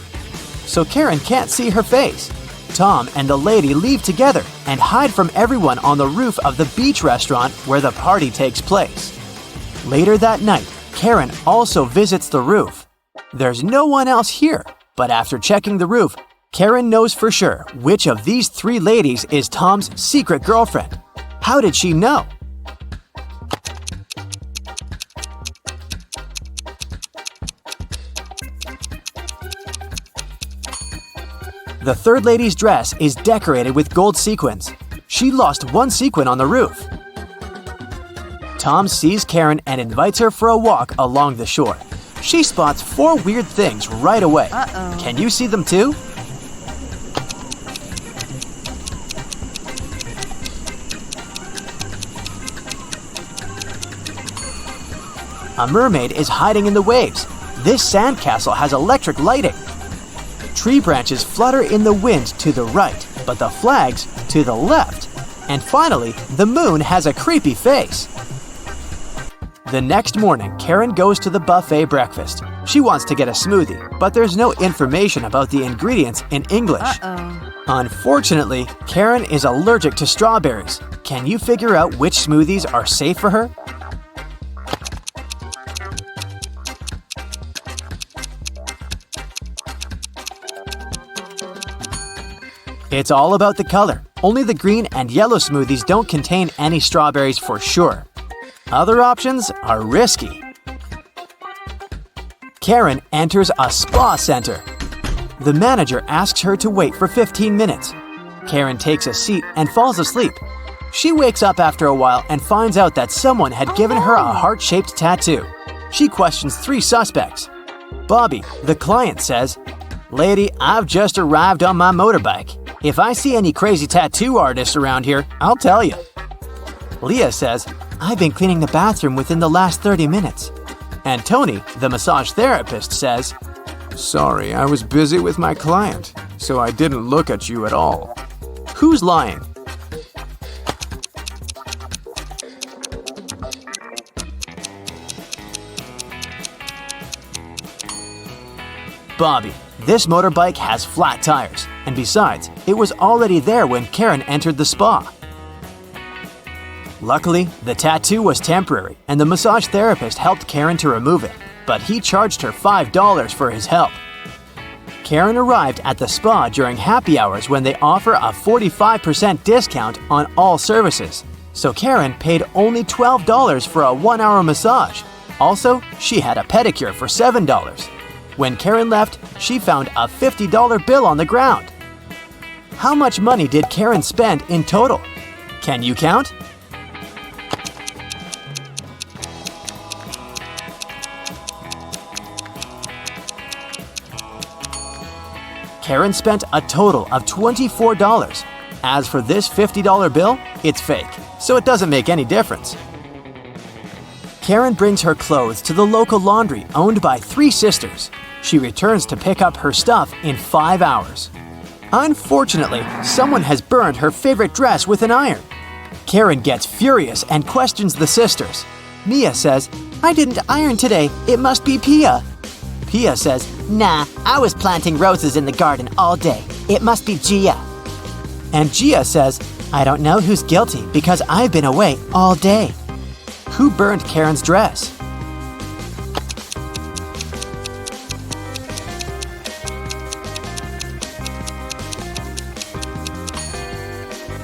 so Karen can't see her face. Tom and the lady leave together and hide from everyone on the roof of the beach restaurant where the party takes place. Later that night, Karen also visits the roof. There's no one else here, but after checking the roof, Karen knows for sure which of these three ladies is Tom's secret girlfriend. How did she know? The third lady's dress is decorated with gold sequins. She lost one sequin on the roof. Tom sees Karen and invites her for a walk along the shore. She spots four weird things right away. Can you see them too? A mermaid is hiding in the waves. This sandcastle has electric lighting. Tree branches flutter in the wind to the right, but the flags to the left. And finally, the moon has a creepy face. The next morning, Karen goes to the buffet breakfast. She wants to get a smoothie, but there's no information about the ingredients in English. Unfortunately, Karen is allergic to strawberries. Can you figure out which smoothies are safe for her? It's all about the color. Only the green and yellow smoothies don't contain any strawberries for sure. Other options are risky. Karen enters a spa center. The manager asks her to wait for 15 minutes. Karen takes a seat and falls asleep. She wakes up after a while and finds out that someone had given her a heart-shaped tattoo. She questions three suspects. Bobby, the client, says, "Lady, I've just arrived on my motorbike. If I see any crazy tattoo artists around here, I'll tell you." Leah says, "I've been cleaning the bathroom within the last 30 minutes. And Tony, the massage therapist, says, "Sorry, I was busy with my client, so I didn't look at you at all." Who's lying? Bobby. This motorbike has flat tires, and besides, it was already there when Karen entered the spa. Luckily, the tattoo was temporary, and the massage therapist helped Karen to remove it, but he charged her $5 for his help. Karen arrived at the spa during happy hours when they offer a 45% discount on all services, so Karen paid only $12 for a 1-hour massage. Also, she had a pedicure for $7. When Karen left, she found a $50 bill on the ground. How much money did Karen spend in total? Can you count? Karen spent a total of $24. As for this $50 bill, it's fake, so it doesn't make any difference. Karen brings her clothes to the local laundry owned by three sisters. She returns to pick up her stuff in 5 hours. Unfortunately, someone has burned her favorite dress with an iron. Karen gets furious and questions the sisters. Mia says, "I didn't iron today. It must be Pia." Pia says, Nah, I was planting roses in the garden all day. It must be Gia. and Gia says, "I don't know who's guilty because I've been away all day." Who burned Karen's dress?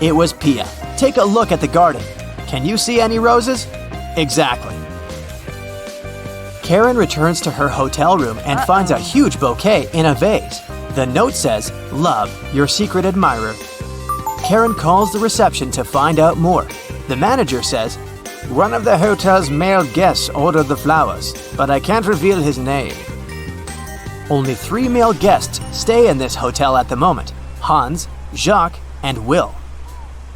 It was Pia. Take a look at the garden. Can you see any roses? Exactly. Karen returns to her hotel room and finds a huge bouquet in a vase. The note says, "Love, your secret admirer." Karen calls the reception to find out more. The manager says, "One of the hotel's male guests ordered the flowers, but I can't reveal his name." Only 3 male guests stay in this hotel at the moment: Hans, Jacques, and Will.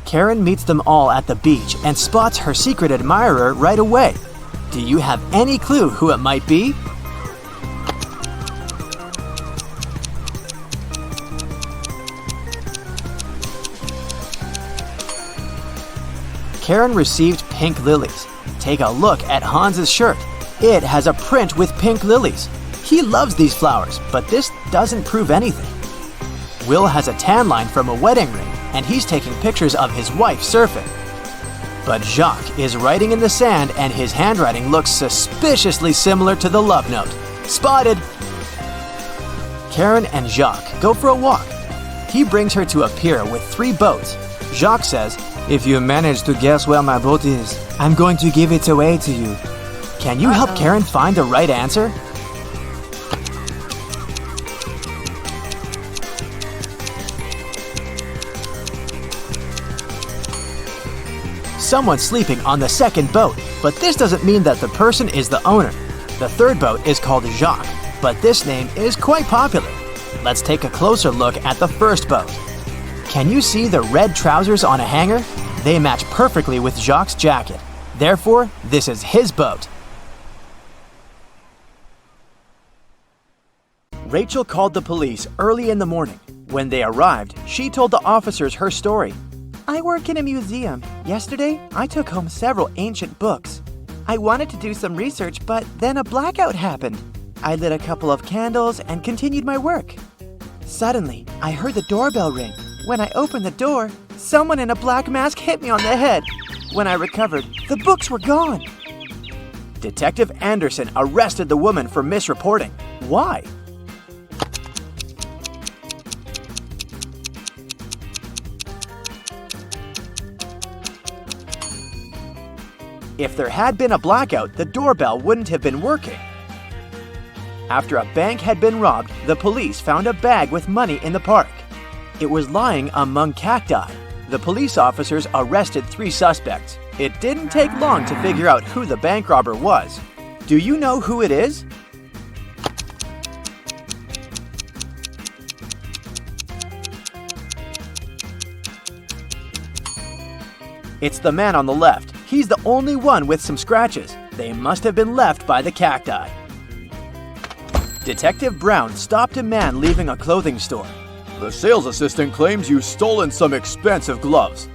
Karen meets them all at the beach and spots her secret admirer right away. Do you have any clue who it might be? Karen received pink lilies. Take a look at Hans's shirt. It has a print with pink lilies. He loves these flowers, but this doesn't prove anything. Will has a tan line from a wedding ring, and he's taking pictures of his wife surfing. But Jacques is writing in the sand, and his handwriting looks suspiciously similar to the love note. Spotted! Karen and Jacques go for a walk. He brings her to a pier with 3 boats. Jacques says, "If you manage to guess where my boat is, I'm going to give it away to you." Can you help Karen find the right answer? Someone's sleeping on the second boat, but this doesn't mean that the person is the owner. The third boat is called Jacques, but this name is quite popular. Let's take a closer look at the first boat. Can you see the red trousers on a hanger? They match perfectly with Jacques' jacket. Therefore, this is his boat. Rachel called the police early in the morning. When they arrived, she told the officers her story. "I work in a museum. Yesterday, I took home several ancient books. I wanted to do some research, but then a blackout happened. I lit a couple of candles and continued my work. Suddenly, I heard the doorbell ring. When I opened the door, someone in a black mask hit me on the head. When I recovered, the books were gone." Detective Anderson arrested the woman for misreporting. Why? If there had been a blackout, the doorbell wouldn't have been working. After a bank had been robbed, the police found a bag with money in the park. It was lying among cacti. The police officers arrested 3 suspects. It didn't take long to figure out who the bank robber was. Do you know who it is? It's the man on the left. He's the only one with some scratches. They must have been left by the cacti. Detective Brown stopped a man leaving a clothing store. "The sales assistant claims you've stolen some expensive gloves."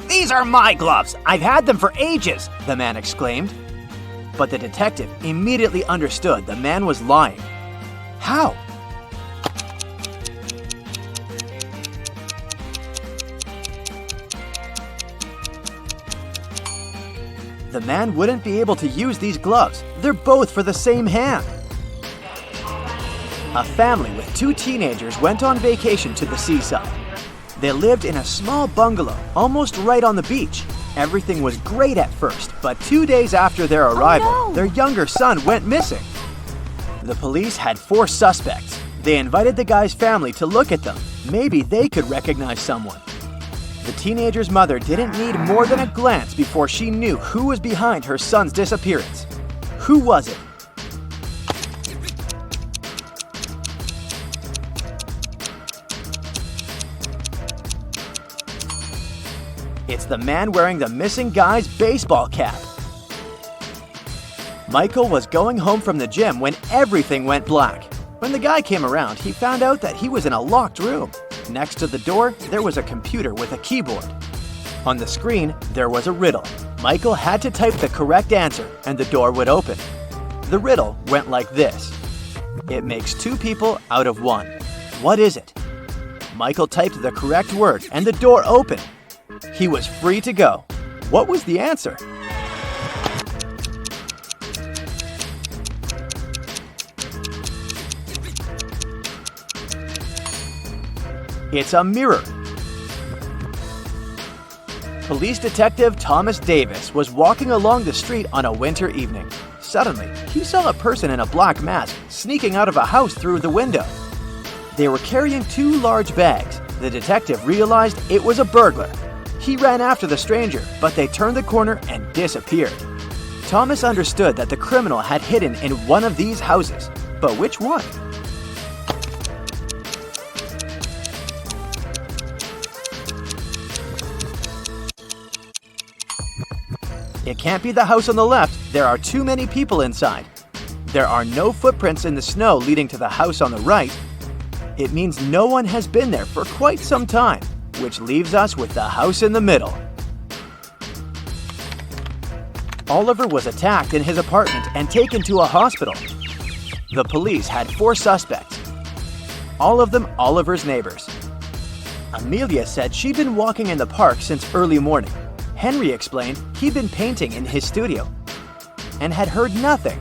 "These are my gloves! I've had them for ages!" the man exclaimed. But the detective immediately understood the man was lying. How? The man wouldn't be able to use these gloves. They're both for the same hand. A family with 2 teenagers went on vacation to the seaside. They lived in a small bungalow, almost right on the beach. Everything was great at first, but 2 days after their arrival, their younger son went missing. The police had 4 suspects. They invited the guy's family to look at them. Maybe they could recognize someone. The teenager's mother didn't need more than a glance before she knew who was behind her son's disappearance. Who was it? It's the man wearing the missing guy's baseball cap. Michael was going home from the gym when everything went black. When the guy came around, he found out that he was in a locked room. Next to the door, there was a computer with a keyboard. On the screen, there was a riddle. Michael had to type the correct answer, and the door would open. The riddle went like this. It makes 2 people out of 1. What is it? Michael typed the correct word, and the door opened. He was free to go. What was the answer? It's a mirror. Police detective Thomas Davis was walking along the street on a winter evening. Suddenly, he saw a person in a black mask sneaking out of a house through the window. They were carrying 2 large bags. The detective realized it was a burglar. He ran after the stranger, but they turned the corner and disappeared. Thomas understood that the criminal had hidden in one of these houses. But which one? It can't be the house on the left. There are too many people inside. There are no footprints in the snow leading to the house on the right. It means no one has been there for quite some time, which leaves us with the house in the middle. Oliver was attacked in his apartment and taken to a hospital. The police had 4 suspects, all of them Oliver's neighbors. Amelia said she'd been walking in the park since early morning. Henry explained he'd been painting in his studio and had heard nothing.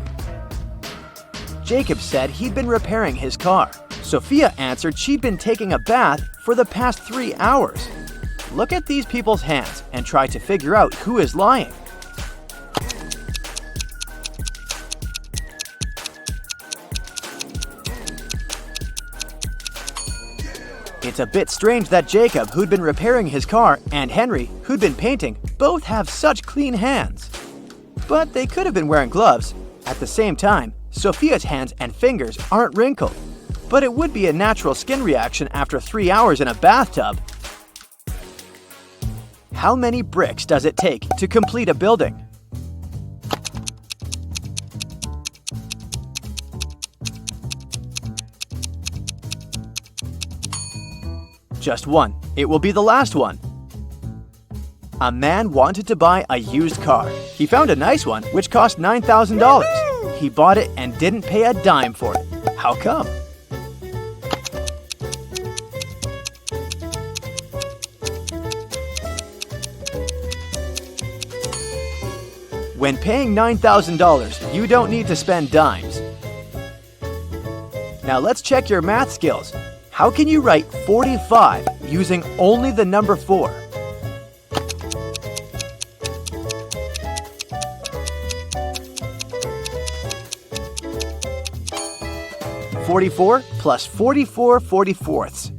Jacob said he'd been repairing his car. Sophia answered she'd been taking a bath for the past 3 hours. Look at these people's hands and try to figure out who is lying. It's a bit strange that Jacob, who'd been repairing his car, and Henry, who'd been painting, both have such clean hands. But they could have been wearing gloves. At the same time, Sophia's hands and fingers aren't wrinkled. But it would be a natural skin reaction after 3 hours in a bathtub. How many bricks does it take to complete a building? Just 1. It will be the last one. A man wanted to buy a used car. He found a nice one which cost $9,000. He bought it and didn't pay a dime for it. How come? When paying $9,000, you don't need to spend dimes. Now let's check your math skills. How can you write 45 using only the number 4? (44 plus 44 44ths).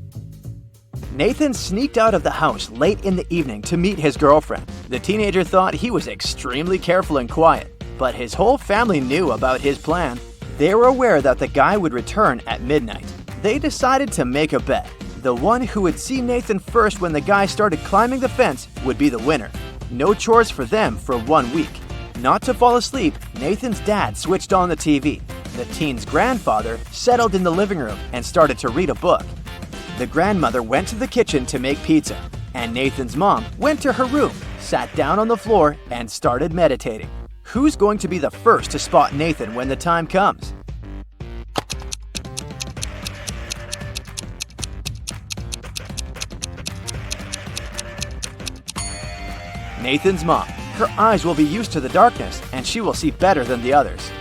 Nathan sneaked out of the house late in the evening to meet his girlfriend. The teenager thought he was extremely careful and quiet, but his whole family knew about his plan. They were aware that the guy would return at midnight. They decided to make a bet. The one who would see Nathan first when the guy started climbing the fence would be the winner. No chores for them for 1 week. Not to fall asleep, Nathan's dad switched on the TV. The teen's grandfather settled in the living room and started to read a book. The grandmother went to the kitchen to make pizza, and Nathan's mom went to her room, sat down on the floor, and started meditating. Who's going to be the first to spot Nathan when the time comes? Nathan's mom. Her eyes will be used to the darkness, and she will see better than the others.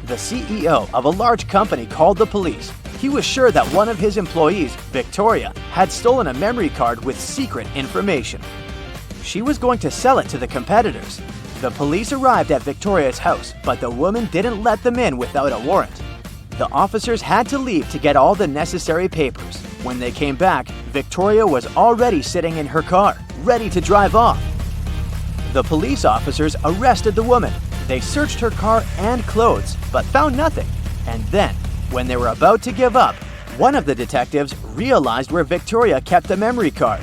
The CEO of a large company called the police. He was sure that one of his employees, Victoria, had stolen a memory card with secret information. She was going to sell it to the competitors. The police arrived at Victoria's house, but the woman didn't let them in without a warrant. The officers had to leave to get all the necessary papers. When they came back, Victoria was already sitting in her car, ready to drive off. The police officers arrested the woman. They searched her car and clothes, but found nothing. And then, when they were about to give up, one of the detectives realized where Victoria kept the memory card.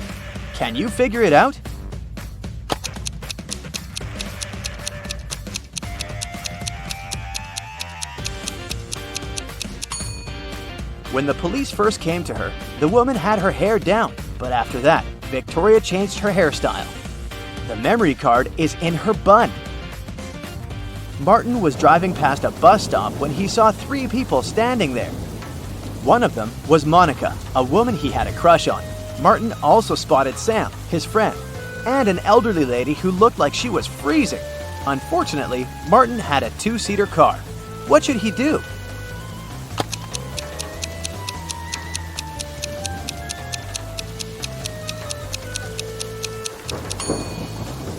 Can you figure it out? When the police first came to her, the woman had her hair down, but after that, Victoria changed her hairstyle. The memory card is in her bun. Martin was driving past a bus stop when he saw 3 people standing there. One of them was Monica, a woman he had a crush on. Martin also spotted Sam, his friend, and an elderly lady who looked like she was freezing. Unfortunately, Martin had a 2-seater car. What should he do?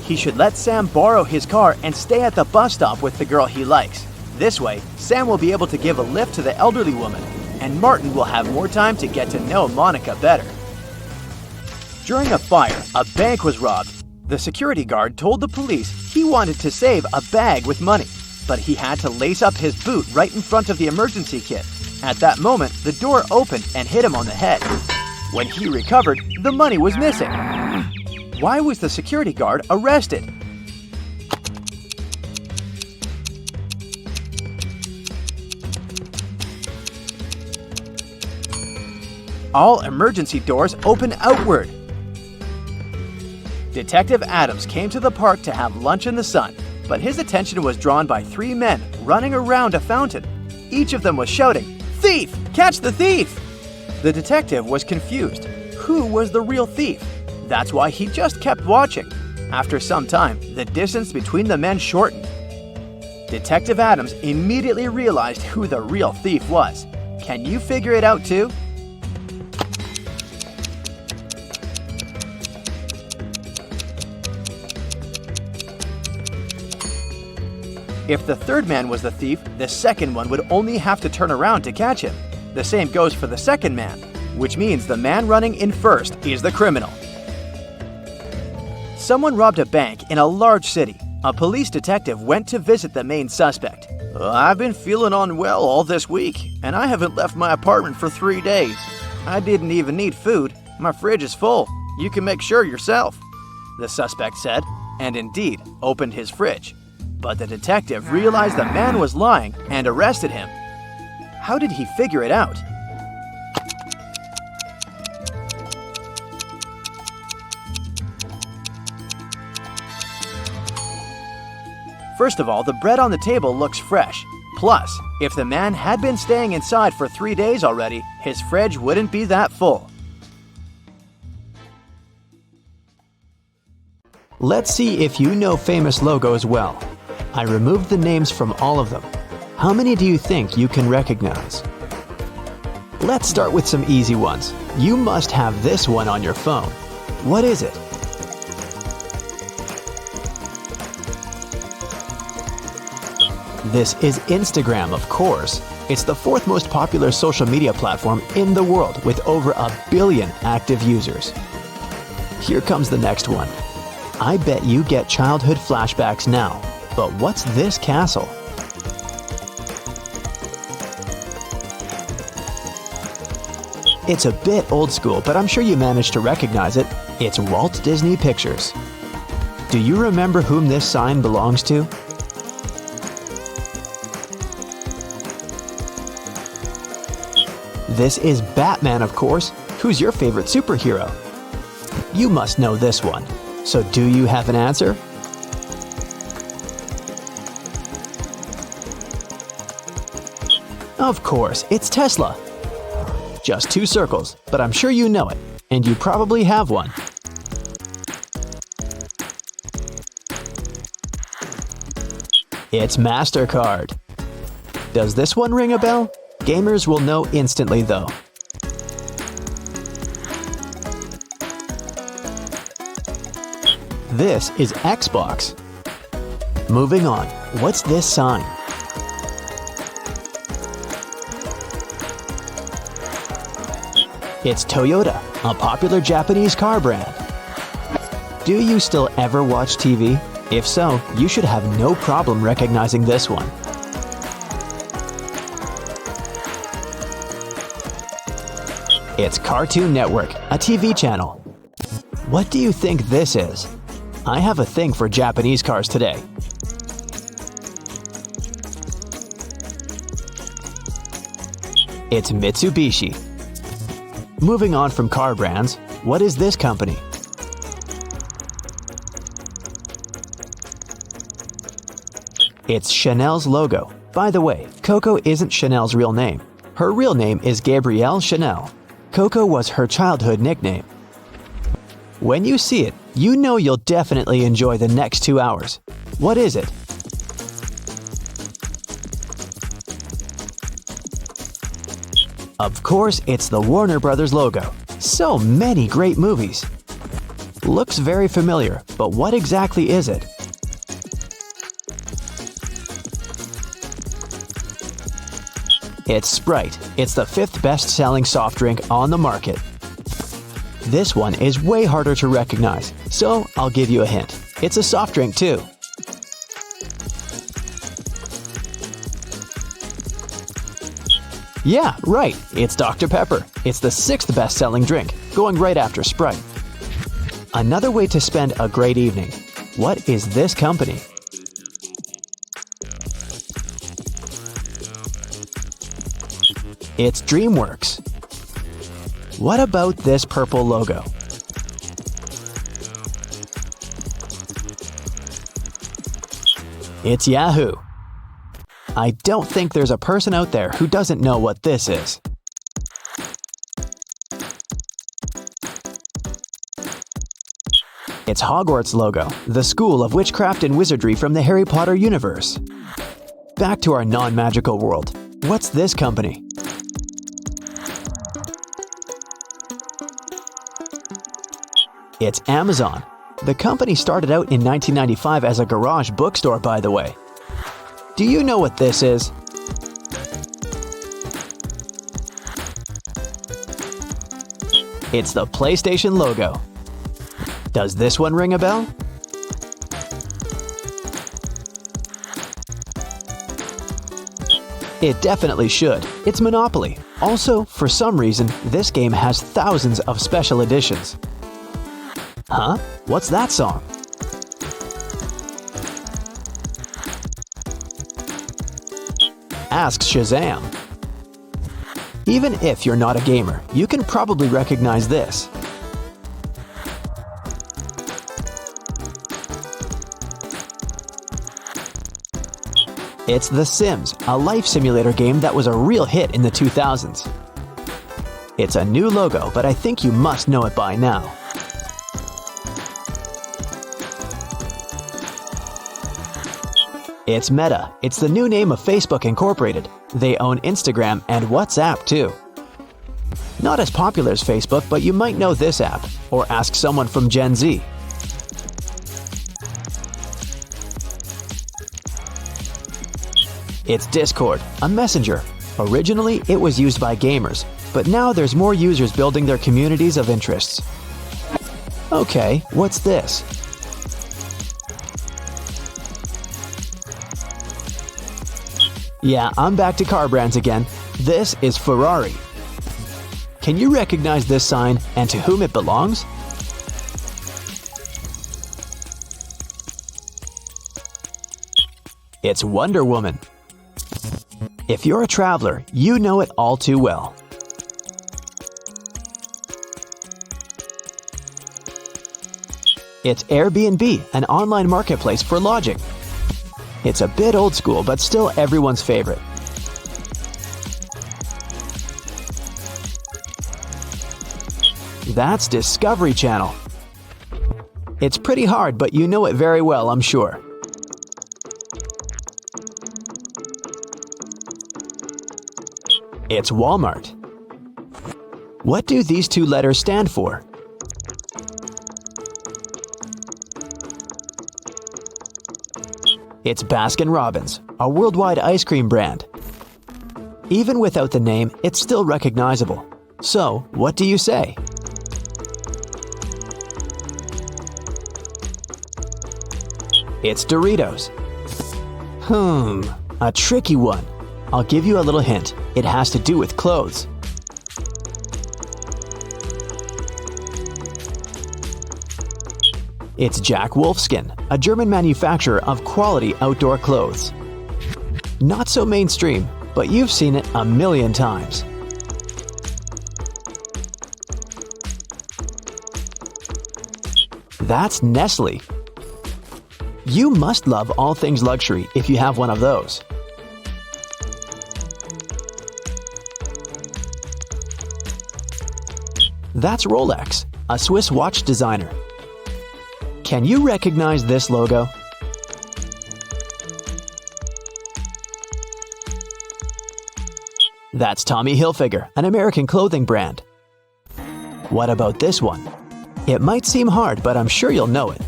He should let Sam borrow his car and stay at the bus stop with the girl he likes. This way, Sam will be able to give a lift to the elderly woman, and Martin will have more time to get to know Monica better. During a fire, a bank was robbed. The security guard told the police he wanted to save a bag with money, but he had to lace up his boot right in front of the emergency kit. At that moment, the door opened and hit him on the head. When he recovered, the money was missing. Why was the security guard arrested? All emergency doors open outward. Detective Adams came to the park to have lunch in the sun, but his attention was drawn by 3 men running around a fountain. Each of them was shouting, "Thief! Catch the thief!" The detective was confused. Who was the real thief? That's why he just kept watching. After some time, the distance between the men shortened. Detective Adams immediately realized who the real thief was. Can you figure it out too? If the third man was the thief, the second one would only have to turn around to catch him. The same goes for the second man, which means the man running in first is the criminal. Someone robbed a bank in a large city. A police detective went to visit the main suspect. "I've been feeling unwell all this week, and I haven't left my apartment for 3 days. I didn't even need food. My fridge is full. You can make sure yourself," the suspect said, and indeed opened his fridge. But the detective realized the man was lying and arrested him. How did he figure it out? First of all, the bread on the table looks fresh. Plus, if the man had been staying inside for 3 days already, his fridge wouldn't be that full. Let's see if you know famous logos well. I removed the names from all of them. How many do you think you can recognize? Let's start with some easy ones. You must have this one on your phone. What is it? This is Instagram, of course. It's the 4th most popular social media platform in the world with over 1 billion active users. Here comes the next one. I bet you get childhood flashbacks now. But what's this castle? It's a bit old school, but I'm sure you managed to recognize it. It's Walt Disney Pictures. Do you remember whom this sign belongs to? This is Batman, of course. Who's your favorite superhero? You must know this one. So do you have an answer? Of course, it's Tesla. Just 2 circles, but I'm sure you know it, and you probably have one. It's MasterCard. Does this one ring a bell? Gamers will know instantly though. This is Xbox. Moving on, what's this sign? It's Toyota, a popular Japanese car brand. Do you still ever watch TV? If so, you should have no problem recognizing this one. It's Cartoon Network, a TV channel. What do you think this is? I have a thing for Japanese cars today. It's Mitsubishi. Moving on from car brands, what is this company? It's Chanel's logo. By the way, Coco isn't Chanel's real name. Her real name is Gabrielle Chanel. Coco was her childhood nickname. When you see it, you know you'll definitely enjoy the next 2 hours. What is it? Of course, it's the Warner Brothers logo. So many great movies. Looks very familiar, but what exactly is it? It's Sprite. It's the 5th best-selling soft drink on the market. This one is way harder to recognize, so I'll give you a hint. It's a soft drink too. Yeah, right, it's Dr. Pepper. It's the 6th best-selling drink, going right after Sprite. Another way to spend a great evening. What is this company? It's DreamWorks. What about this purple logo? It's Yahoo! I don't think there's a person out there who doesn't know what this is. It's Hogwarts logo, the school of witchcraft and wizardry from the Harry Potter universe. Back to our non-magical world. What's this company? It's Amazon. The company started out in 1995 as a garage bookstore, by the way. Do you know what this is? It's the PlayStation logo. Does this one ring a bell? It definitely should. It's Monopoly. Also, for some reason, this game has thousands of special editions. Huh? What's that song? Ask Shazam. Even if you're not a gamer, you can probably recognize this. It's The Sims, a life simulator game that was a real hit in the 2000s. It's a new logo, but I think you must know it by now. It's Meta. It's the new name of Facebook Incorporated. They own Instagram and WhatsApp too. Not as popular as Facebook, but you might know this app, or ask someone from Gen Z. It's Discord, a messenger. Originally, it was used by gamers, but now there's more users building their communities of interests. Okay, what's this? Yeah, I'm back to car brands again. This is Ferrari. Can you recognize this sign and to whom it belongs? It's Wonder Woman. If you're a traveler, you know it all too well. It's Airbnb, an online marketplace for lodging. It's a bit old school, but still everyone's favorite. That's Discovery Channel. It's pretty hard, but you know it very well, I'm sure. It's Walmart. What do these two letters stand for? It's Baskin-Robbins, a worldwide ice cream brand. Even without the name, it's still recognizable. So, what do you say? It's Doritos. A tricky one. I'll give you a little hint. It has to do with clothes. It's Jack Wolfskin, a German manufacturer of quality outdoor clothes. Not so mainstream, but you've seen it a million times. That's Nestle. You must love all things luxury if you have one of those. That's Rolex, a Swiss watch designer. Can you recognize this logo? That's Tommy Hilfiger, an American clothing brand. What about this one? It might seem hard, but I'm sure you'll know it.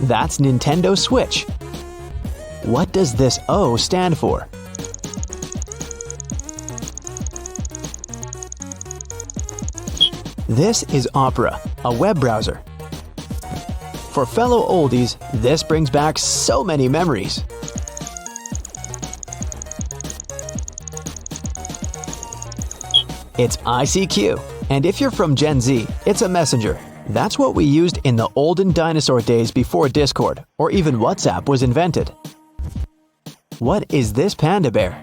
That's Nintendo Switch. What does this O stand for? This is Opera, a web browser. For fellow oldies, this brings back so many memories. It's ICQ, and if you're from Gen Z, it's a messenger. That's what we used in the olden dinosaur days before Discord, or even WhatsApp was invented. What is this panda bear?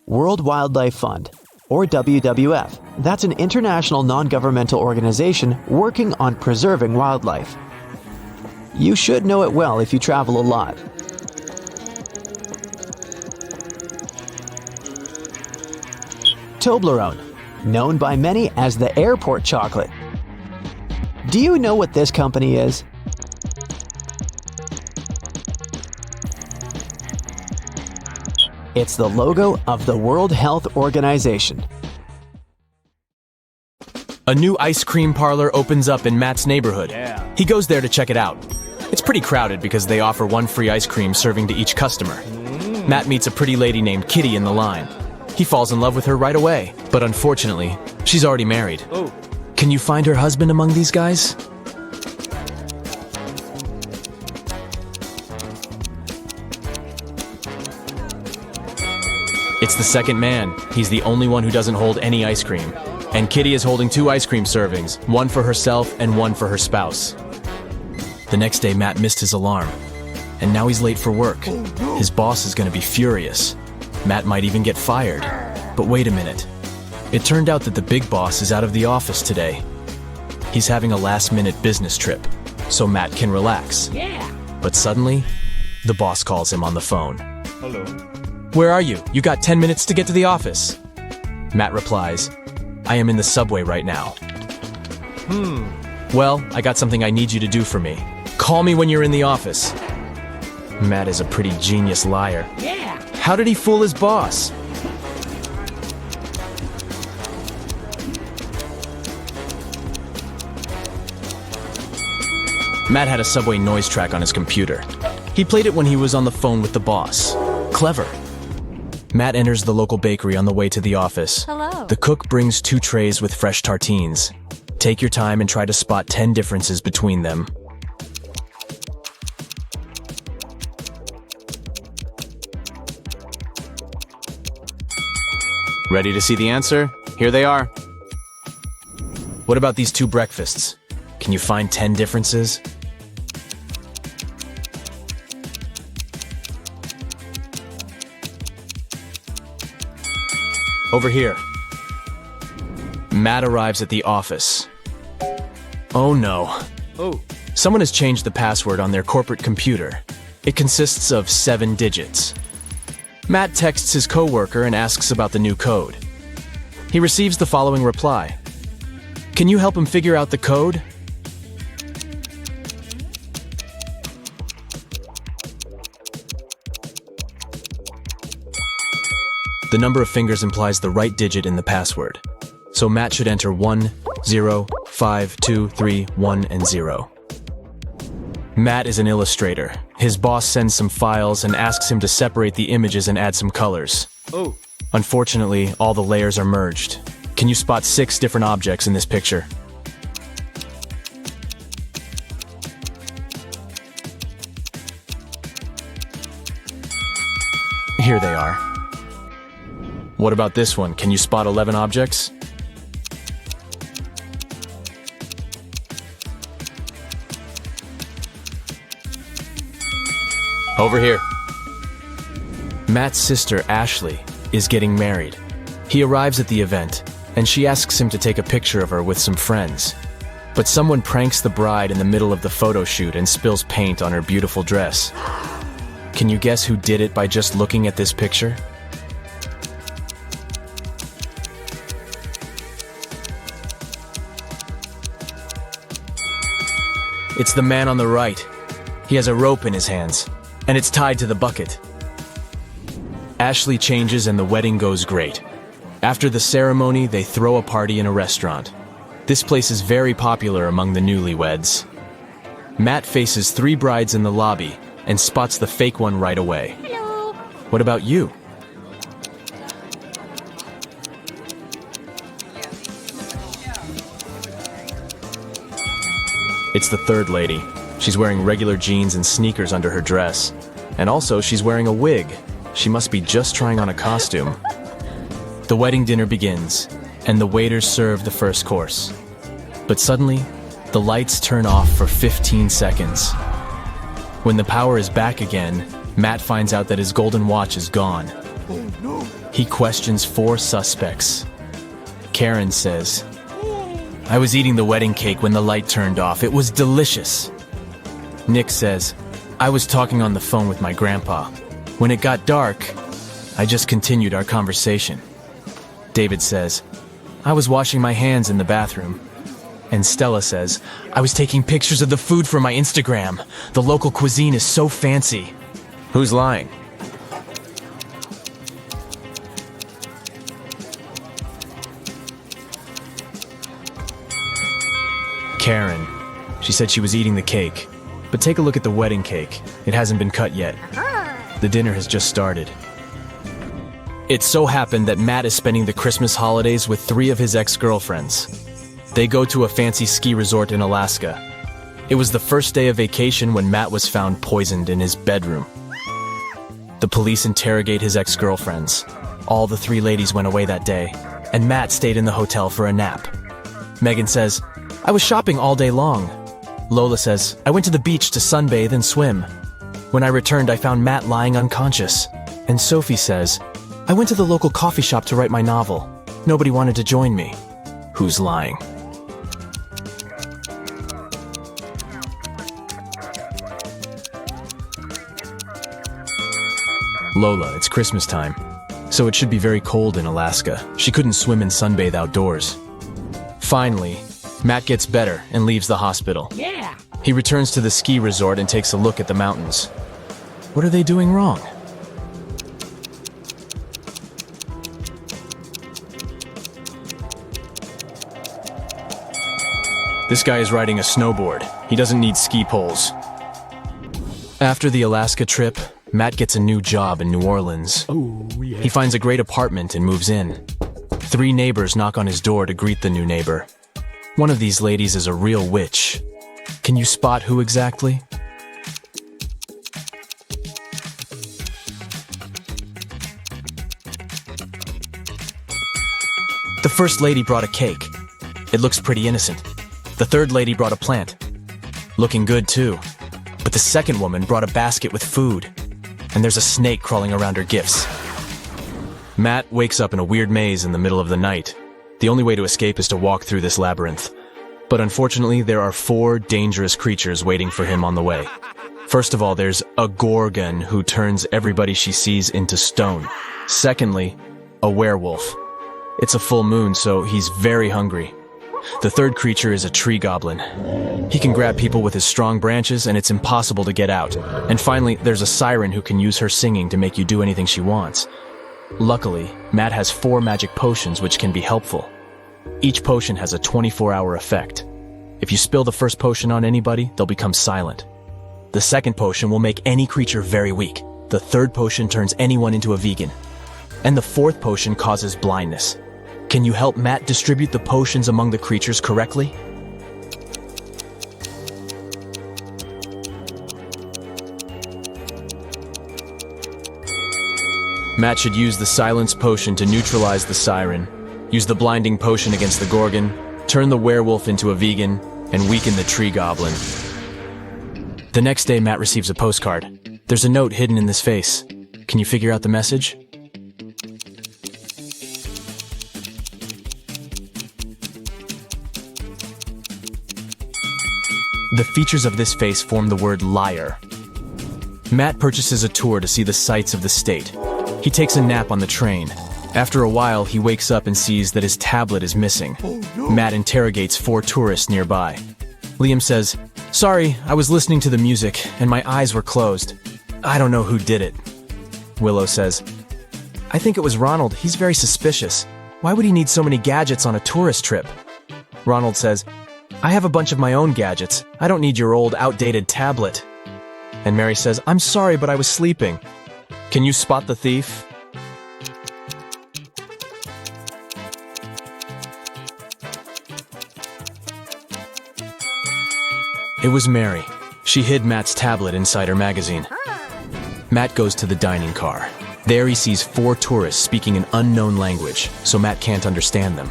World Wildlife Fund, or WWF. That's an international non-governmental organization working on preserving wildlife. You should know it well if you travel a lot. Toblerone, known by many as the airport chocolate. Do you know what this company is? It's the logo of the World Health Organization. A new ice cream parlor opens up in Matt's neighborhood. He goes there to check it out. It's pretty crowded because they offer one free ice cream serving to each customer. Matt meets a pretty lady named Kitty in the line. He falls in love with her right away, but unfortunately, she's already married. Can you find her husband among these guys? It's the second man. He's the only one who doesn't hold any ice cream. And Kitty is holding 2 ice cream servings, one for herself and one for her spouse. The next day, Matt missed his alarm. And now he's late for work. His boss is going to be furious. Matt might even get fired. But wait a minute. It turned out that the big boss is out of the office today. He's having a last-minute business trip, so Matt can relax. But suddenly, the boss calls him on the phone. Hello. Where are you? You got 10 minutes to get to the office. Matt replies, I am in the subway right now. Well, I got something I need you to do for me. Call me when you're in the office. Matt is a pretty genius liar. How did he fool his boss? Matt had a subway noise track on his computer. He played it when he was on the phone with the boss. Clever. Matt enters the local bakery on the way to the office. Hello. The cook brings 2 trays with fresh tartines. Take your time and try to spot 10 differences between them. Ready to see the answer? Here they are. What about these 2 breakfasts? Can you find 10 differences? Over here. Matt arrives at the office. Oh no. Someone has changed the password on their corporate computer. It consists of 7 digits. Matt texts his coworker and asks about the new code. He receives the following reply. Can you help him figure out the code? The number of fingers implies the right digit in the password. So Matt should enter 1, 0, 5, 2, 3, 1, and 0. Matt is an illustrator. His boss sends some files and asks him to separate the images and add some colors. Unfortunately, all the layers are merged. Can you spot 6 different objects in this picture? Here they are. What about this one? Can you spot 11 objects? Over here. Matt's sister, Ashley, is getting married. He arrives at the event, and she asks him to take a picture of her with some friends. But someone pranks the bride in the middle of the photo shoot and spills paint on her beautiful dress. Can you guess who did it by just looking at this picture? It's the man on the right. He has a rope in his hands, and it's tied to the bucket. Ashley changes and the wedding goes great. After the ceremony, they throw a party in a restaurant. This place is very popular among the newlyweds. Matt faces 3 brides in the lobby and spots the fake one right away. Hello. What about you? It's the third lady. She's wearing regular jeans and sneakers under her dress. And also, she's wearing a wig. She must be just trying on a costume. The wedding dinner begins, and the waiters serve the first course. But suddenly, The lights turn off for 15 seconds. When the power is back again, Matt finds out that his golden watch is gone. He questions 4 suspects. Karen says, "I was eating the wedding cake when the light turned off. It was delicious." Nick says, "I was talking on the phone with my grandpa. When it got dark, I just continued our conversation." David says, "I was washing my hands in the bathroom." And Stella says, "I was taking pictures of the food for my Instagram. The local cuisine is so fancy." Who's lying? Karen. She said she was eating the cake. But take a look at the wedding cake. It hasn't been cut yet. The dinner has just started. It so happened that Matt is spending the Christmas holidays with 3 of his ex-girlfriends. They go to a fancy ski resort in Alaska. It was the first day of vacation when Matt was found poisoned in his bedroom. The police interrogate his ex-girlfriends. All the 3 ladies went away that day, and Matt stayed in the hotel for a nap. Megan says, "I was shopping all day long." Lola says, "I went to the beach to sunbathe and swim. When I returned, I found Matt lying unconscious." And Sophie says, "I went to the local coffee shop to write my novel. Nobody wanted to join me." Who's lying? Lola, it's Christmas time, so it should be very cold in Alaska. She couldn't swim and sunbathe outdoors. Finally, Matt gets better and leaves the hospital. Yeah. He returns to the ski resort and takes a look at the mountains. What are they doing wrong? This guy is riding a snowboard. He doesn't need ski poles. After the Alaska trip, Matt gets a new job in New Orleans. Oh, yeah. He finds a great apartment and moves in. 3 neighbors knock on his door to greet the new neighbor. One of these ladies is a real witch. Can you spot who exactly? The first lady brought a cake. It looks pretty innocent. The third lady brought a plant. Looking good too. But the second woman brought a basket with food. And there's a snake crawling around her gifts. Matt wakes up in a weird maze in the middle of the night. The only way to escape is to walk through this labyrinth. But unfortunately, there are 4 dangerous creatures waiting for him on the way. First of all, there's a gorgon who turns everybody she sees into stone. Secondly, a werewolf. It's a full moon, so he's very hungry. The third creature is a tree goblin. He can grab people with his strong branches, and it's impossible to get out. And finally, there's a siren who can use her singing to make you do anything she wants. Luckily, Matt has 4 magic potions which can be helpful. Each potion has a 24-hour effect. If you spill the first potion on anybody, they'll become silent. The second potion will make any creature very weak. The third potion turns anyone into a vegan. And the fourth potion causes blindness. Can you help Matt distribute the potions among the creatures correctly? Matt should use the silence potion to neutralize the siren, use the blinding potion against the gorgon, turn the werewolf into a vegan, and weaken the tree goblin. The next day, Matt receives a postcard. There's a note hidden in this face. Can you figure out the message? The features of this face form the word liar. Matt purchases a tour to see the sights of the state. He takes a nap on the train. After a while, he wakes up and sees that his tablet is missing. Matt interrogates 4 tourists nearby. Liam says, "Sorry, I was listening to the music and my eyes were closed. I don't know who did it." Willow says, "I think it was Ronald. He's very suspicious. Why would he need so many gadgets on a tourist trip?" Ronald says, "I have a bunch of my own gadgets. I don't need your old, outdated tablet." And Mary says, "I'm sorry, but I was sleeping. Can you spot the thief?" It was Mary. She hid Matt's tablet inside her magazine. Matt goes to the dining car. There he sees 4 tourists speaking an unknown language, so Matt can't understand them.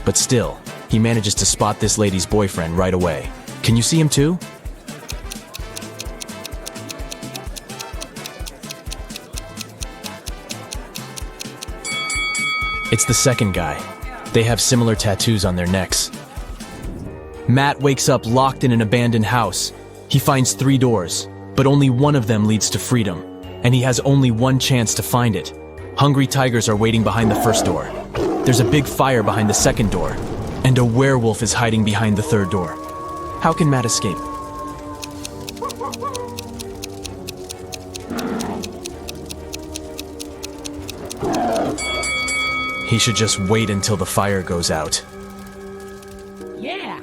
But still, he manages to spot this lady's boyfriend right away. Can you see him too? It's the second guy. They have similar tattoos on their necks. Matt wakes up locked in an abandoned house. He finds 3 doors, but only one of them leads to freedom, and he has only one chance to find it. Hungry tigers are waiting behind the first door. There's a big fire behind the second door, and a werewolf is hiding behind the third door. How can Matt escape? He should just wait until the fire goes out. Yeah!